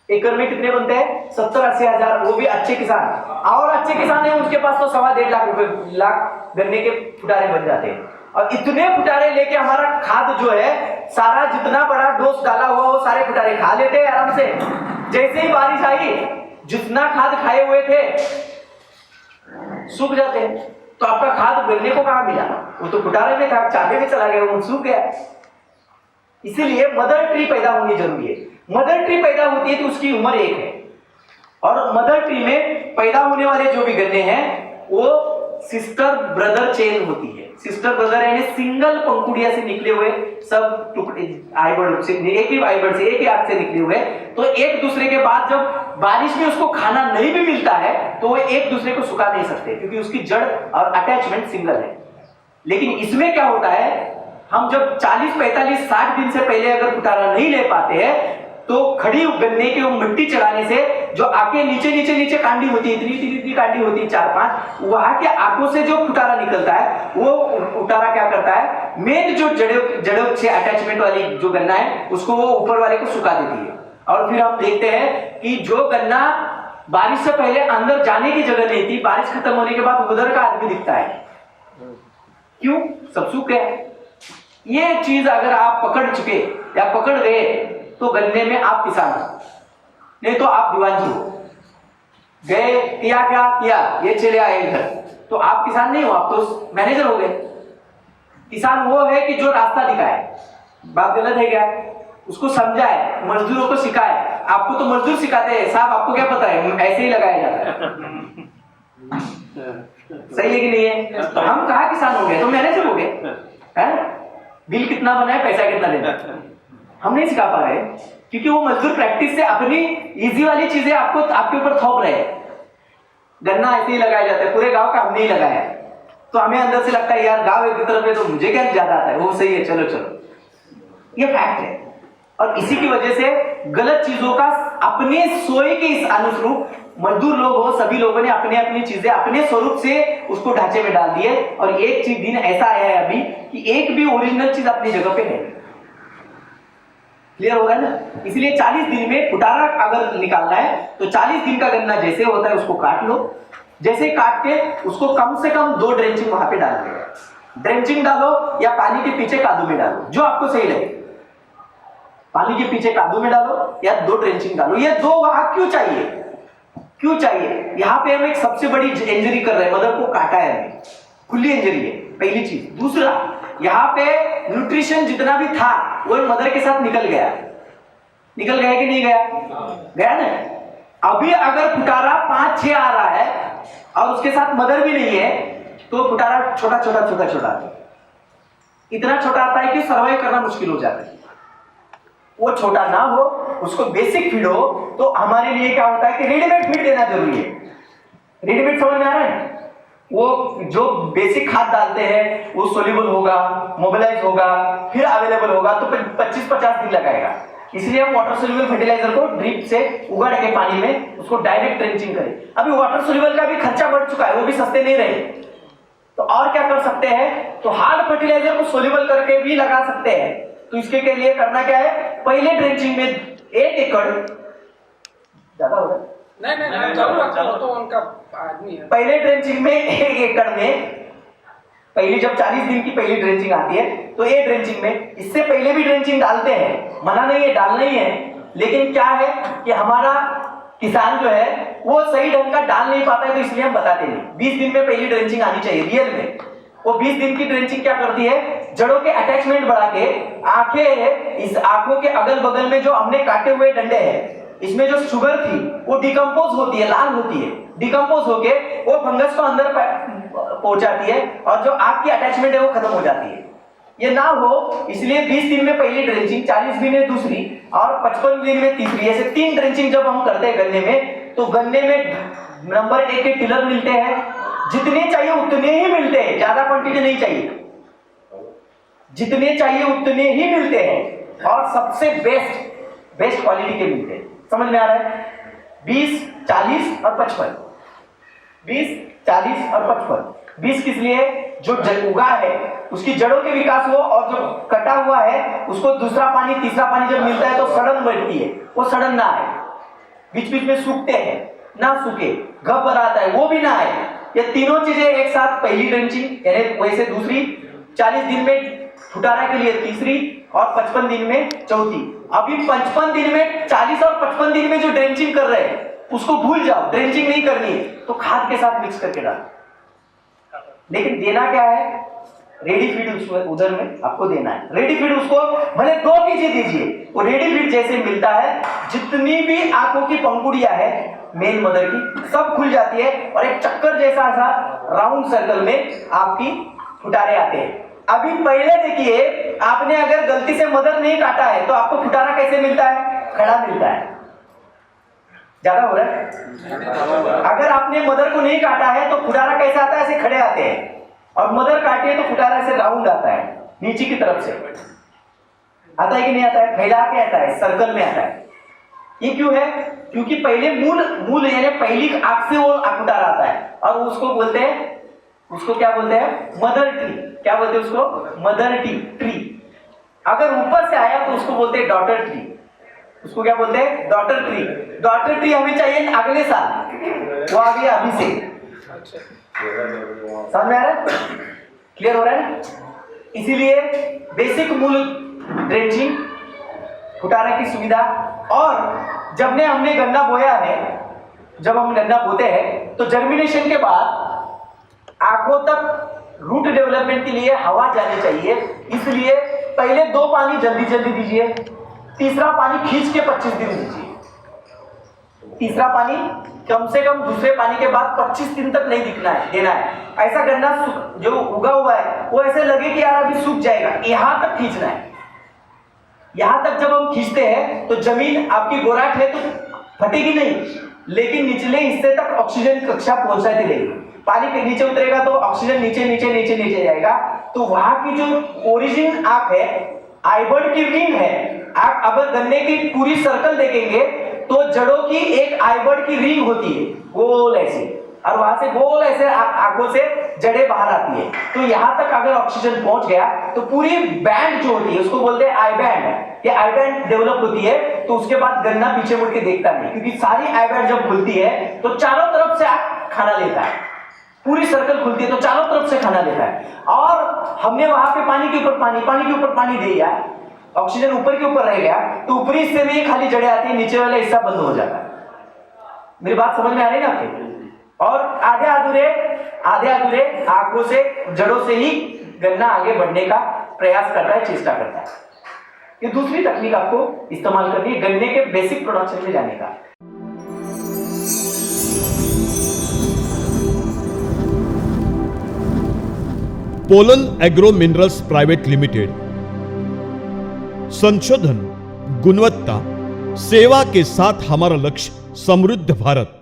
एकड़ में कितने बनते हैं? 70-80 हजार। वो भी अच्छे किसान, और अच्छे किसान है उसके पास तो 1.25 लाख गन्ने के फुटारे बन जाते हैं। और इतने फुटारे लेके हमारा खाद जो है, सारा जितना बड़ा डोज डाला हुआ वो सारे फुटारे खा लेते हैं आराम से। जैसे ही बारिश आई, जितना खाद खाए हुए थे सूख जाते हैं। तो आपका खाद गन्ने को कहां मिला? वो तो फुटारे में था, चाले में चला गया, वो सूख गया। इसीलिए मदर ट्री पैदा होनी जरूरी है। मदर ट्री पैदा होती है तो उसकी उम्र 1 है, और मदर ट्री में पैदा होने वाले जो भी गन्ने हैं वो सिस्टर ब्रदर चेन होती है। सिस्टर ब्रदर यानी सिंगल पंखुड़िया से निकले हुए सब टुकड़े, आइबर्ड से, एक ही आइबर्ड से, एक ही आंख से निकले हुए, तो एक दूसरे के बाद जब बारिश में उसको खाना नहीं भी मिलता है तो वो एक दूसरे को सुखा नहीं सकते, क्योंकि उसकी जड़ और अटैचमेंट सिंगल है। लेकिन इसमें क्या होता है, हम जब 40, 45, 60 दिन से पहले अगर फुटारा नहीं ले पाते हैं तो खड़ी गन्ने की मिट्टी चढ़ाने से जो आके नीचे कांडी होती है, इतनी कांडी होती है 4-5, वहां के आंखों से जो फुटारा निकलता है वो फुटारा क्या करता है, मेन जो जड़ों से अटैचमेंट वाली जो गन्ना है उसको वो ऊपर वाले को सुखा देती है। और फिर हम देखते हैं कि जो गन्ना बारिश से पहले अंदर जाने की जगह नहीं थी, बारिश खत्म होने के बाद उधर का आदमी दिखता है। क्यों? सब सूख गया। ये चीज अगर आप पकड़ चुके या पकड़ गए तो गन्ने में आप किसान हो, नहीं तो आप दीवानजी हो। गए, किया, ये चले आए घर, तो आप किसान नहीं हो, आप तो मैनेजर हो गए। किसान वो है कि जो रास्ता दिखाए, बात गलत है क्या? उसको समझाए, मजदूरों को सिखाए। आपको तो मजदूर सिखाते हैं, साहब आपको क्या पता है, ऐसे ही लगाया जाता है। सही है कि नहीं है? तो हम कहाँ किसान हो गए, तो मैनेजर हो गए हैं? बिल कितना बना है, पैसा कितना देना, हम नहीं सिखा पा रहे क्योंकि वो मजदूर प्रैक्टिस से अपनी इजी वाली चीजें आपको आपके ऊपर थोप रहे हैं। गन्ना ऐसे ही लगाया जाता है, पूरे गांव का हमने ही लगाया है, तो हमें अंदर से लगता है यार गांव एक तरफ है तो मुझे क्या ज्यादा आता है, वो सही है, चलो चलो, ये फैक्ट है। और इसी की वजह से गलत चीजों का अपने सोए के इस अनुरूप मजदूर लोग हो, सभी लोगों ने अपने अपनी चीजें अपने स्वरूप से उसको ढांचे में डाल दिए। और एक चीज दिन ऐसा आया है अभी कि एक भी ओरिजिनल चीज अपनी जगह पे है। क्लियर हो रहा है ना? इसलिए 40 दिन में फुटारा अगर निकालना है तो 40 दिन का गन्ना जैसे होता है उसको काट लो, जैसे काट के उसको कम से कम 2 ड्रेंचिंग वहां पे डाल दो। ड्रेंचिंग डालो या पानी के पीछे कादू में डालो, जो आपको सही लगे। पानी के पीछे कादू में डालो या 2 ड्रेंचिंग डालो। ये 2 वहां क्यों चाहिए, क्यों चाहिए? यहाँ पे हम एक सबसे बड़ी इंजरी कर रहे हैं, मदर को काटा है हमें, खुली इंजरी है, पहली चीज। दूसरा, यहाँ पे न्यूट्रिशन जितना भी था वो मदर के साथ निकल गया। निकल गया कि नहीं गया? गया ना। अभी अगर फुटारा 5-6 आ रहा है और उसके साथ मदर भी नहीं है तो फुटारा छोटा छोटा छोटा छोटा इतना छोटा आता है कि सर्वाइव करना मुश्किल हो जाता है। वो छोटा ना हो, उसको बेसिक फीड हो, तो हमारे लिए क्या होता है कि रेडीमेड फीड देना जरूरी है। रेडीमेड समझ में आ रहा है? वो जो बेसिक खाद डालते हैं वो सोल्यूबल होगा, मोबिलाइज होगा, फिर अवेलेबल होगा, तो 25-50 दिन लगाएगा। इसलिए हम वाटर सोल्यूबल फर्टिलाइजर को ड्रिप से उगाड़ के पानी में उसको डायरेक्ट ट्रेंचिंग करें। अभी वाटर सोल्यूबल का भी खर्चा बढ़ चुका है, वो भी सस्ते नहीं रहे, तो और क्या कर सकते हैं? तो हार्ड फर्टिलाइजर को सोल्यूबल करके भी लगा सकते हैं। तो इसके के लिए करना क्या है? पहले ड्रेंचिंग में 1 एकड़, ज्यादा हो रहा है? नहीं चालू रखो, तो उनका आदमी है। पहले ड्रेंचिंग में 1 एकड़ में पहली जब 40 दिन की पहली ड्रेंचिंग आती है तो ये ड्रेंचिंग में, इससे पहले भी ड्रेंचिंग डालते हैं, मना नहीं है, डालना ही है। लेकिन क्या है कि हमारा किसान जो है वो सही ढंग का डाल नहीं पाता है, तो इसलिए हम बताते नहीं। 20 दिन में पहली ड्रेंचिंग आनी चाहिए रियल में। वो 20 दिन की ड्रेंचिंग क्या करती है? जड़ों के अटैचमेंट बढ़ा के, आंखें है, इस आंखों के अगल बगल में जो हमने काटे हुए डंडे हैं, इसमें जो शुगर थी वो डिकम्पोज होती है, लाल होती है, डिकम्पोज होके वो फंगस को अंदर पहुंचाती है और जो आंख की अटैचमेंट है वो खत्म हो जाती है। ये ना हो इसलिए 20 दिन में पहली ड्रेंचिंग, 40 दिन में दूसरी और 55 दिन में तीसरी, ऐसे 3 ड्रेंचिंग जब हम करते हैं गन्ने में, तो गन्ने में नंबर 1 के टिलर मिलते हैं, जितने चाहिए उतने ही मिलते हैं, ज्यादा क्वांटिटी नहीं चाहिए, जितने चाहिए उतने ही मिलते हैं और सबसे बेस्ट क्वालिटी के मिलते हैं। समझ में आ रहा है? 20, 40 और 55, 20, 40 और 55। 20 किस लिए? जो उगा है उसकी जड़ों के विकास हो, और जो कटा हुआ है उसको दूसरा पानी तीसरा पानी जब मिलता है तो सड़न बढ़ती है, वो सड़न ना आए, बीच बीच में सूखते हैं ना, सूखे, घब आता है वो भी ना आए। ये तीनों चीजें एक साथ, पहली ड्रेंचिंग यानी वैसे दूसरी, 40 दिन में फुटारा के लिए तीसरी और 55 दिन में चौथी। अभी 55 दिन में 40 और 55 दिन में जो ड्रेंचिंग कर रहे हैं उसको भूल जाओ, ड्रेंचिंग नहीं करनी है तो खाद के साथ मिक्स करके डालो। लेकिन देना क्या है? रेडी फीड उसको उधर में आपको देना है। रेडी फीड उसको भले 2 केजी दीजिए, वो रेडी फीड जैसे मिलता है, जितनी भी आंखों की पंखुड़ियां है मेल मदर की सब खुल जाती है और एक चक्कर जैसा सा राउंड सर्कल में आपकी फुटारे आते हैं। अभी पहले देखिए, आपने अगर गलती से मदर नहीं काटा है तो आपको फुटारा कैसे मिलता है? खड़ा मिलता है। ज्यादा हो रहा है? अगर आपने मदर को नहीं काटा है तो फुटारा कैसा आता है? ऐसे खड़े आते हैं, और मदर काटी है तो फुटारा ऐसे राउंड आता है, नीचे की तरफ से आता है कि नहीं आता है? फैला के आता है, सर्कल में आता है। ये क्यों है? क्योंकि पहले मूल यानी पहली आंख से वो फुटारा आता है और उसको बोलते हैं, उसको क्या बोलते हैं? Mother tree. क्या बोलते हैं उसको? Mother tree. अगर ऊपर से आया तो उसको बोलते हैं डॉटर ट्री। उसको क्या बोलते हैं? Daughter tree. डॉटर ट्री हमें चाहिए अगले साल, वो आ गया अभी से। समझ में आ रहा है? क्लियर हो रहा है? इसीलिए बेसिक मूल ड्रेंचिंग, फुटारे की सुविधा। और जब ने हमने गन्ना बोया है, जब हम गन्ना बोते हैं तो जर्मिनेशन के बाद आंखों तक रूट डेवलपमेंट के लिए हवा जानी चाहिए, इसलिए पहले 2 पानी जल्दी जल्दी दीजिए, तीसरा पानी खींच के 25 दिन दीजिए, तीसरा पानी कम से कम दूसरे पानी के बाद 25 दिन तक नहीं दिखना है, देना है। ऐसा गन्ना जो उगा हुआ है वो ऐसे लगे कि यार अभी सूख जाएगा, यहां तक खींचना है। यहां तक जब हम खींचते हैं तो जमीन आपकी गोराट है तो फटेगी नहीं, लेकिन निचले हिस्से तक ऑक्सीजन कक्षा पहुंचाती रहेगी। पानी के नीचे उतरेगा तो ऑक्सीजन नीचे नीचे नीचे नीचे जाएगा। तो वहां की जो ओरिजिन आंख है, आईबर्ड की रिंग है। आप अगर गन्ने की पूरी सर्कल देखेंगे तो जड़ों की एक आईबर्ड की रिंग होती है गोल ऐसी, और वहां से गोल ऐसे आंखों से जड़ें बाहर आती है। तो यहां तक अगर ऑक्सीजन पहुंच गया तो पूरी बैंड जो होती है उसको बोलते हैं आई बैंड। ये आई बैंड डेवलप होती है तो उसके बाद गन्ना पीछे मुड़ के देखता नहीं, क्योंकि सारी आई बैंड जब खुलती है तो चारों तरफ से खाना लेता है। पूरी सर्कल खुलती है तो चारों तरफ से खाना लेता है। और हमने वहां पे पानी के ऊपर पानी के ऊपर पानी दे दिया, ऑक्सीजन ऊपर के ऊपर रह गया तो ऊपरी हिस्से में खाली जड़ें आती है, नीचे वाला हिस्सा बंद हो जाता है। मेरी बात समझ में आ रही है ना आपके? और आधे अधूरे आंखों से, जड़ों से ही गन्ना आगे बढ़ने का प्रयास करता है, चेष्टा करता है। ये दूसरी तकनीक आपको इस्तेमाल करनी है गन्ने के बेसिक प्रोडक्शन में जाने का। Pollen agro minerals private limited संशोधन, गुणवत्ता, सेवा के साथ हमारा लक्ष्य समृद्ध भारत।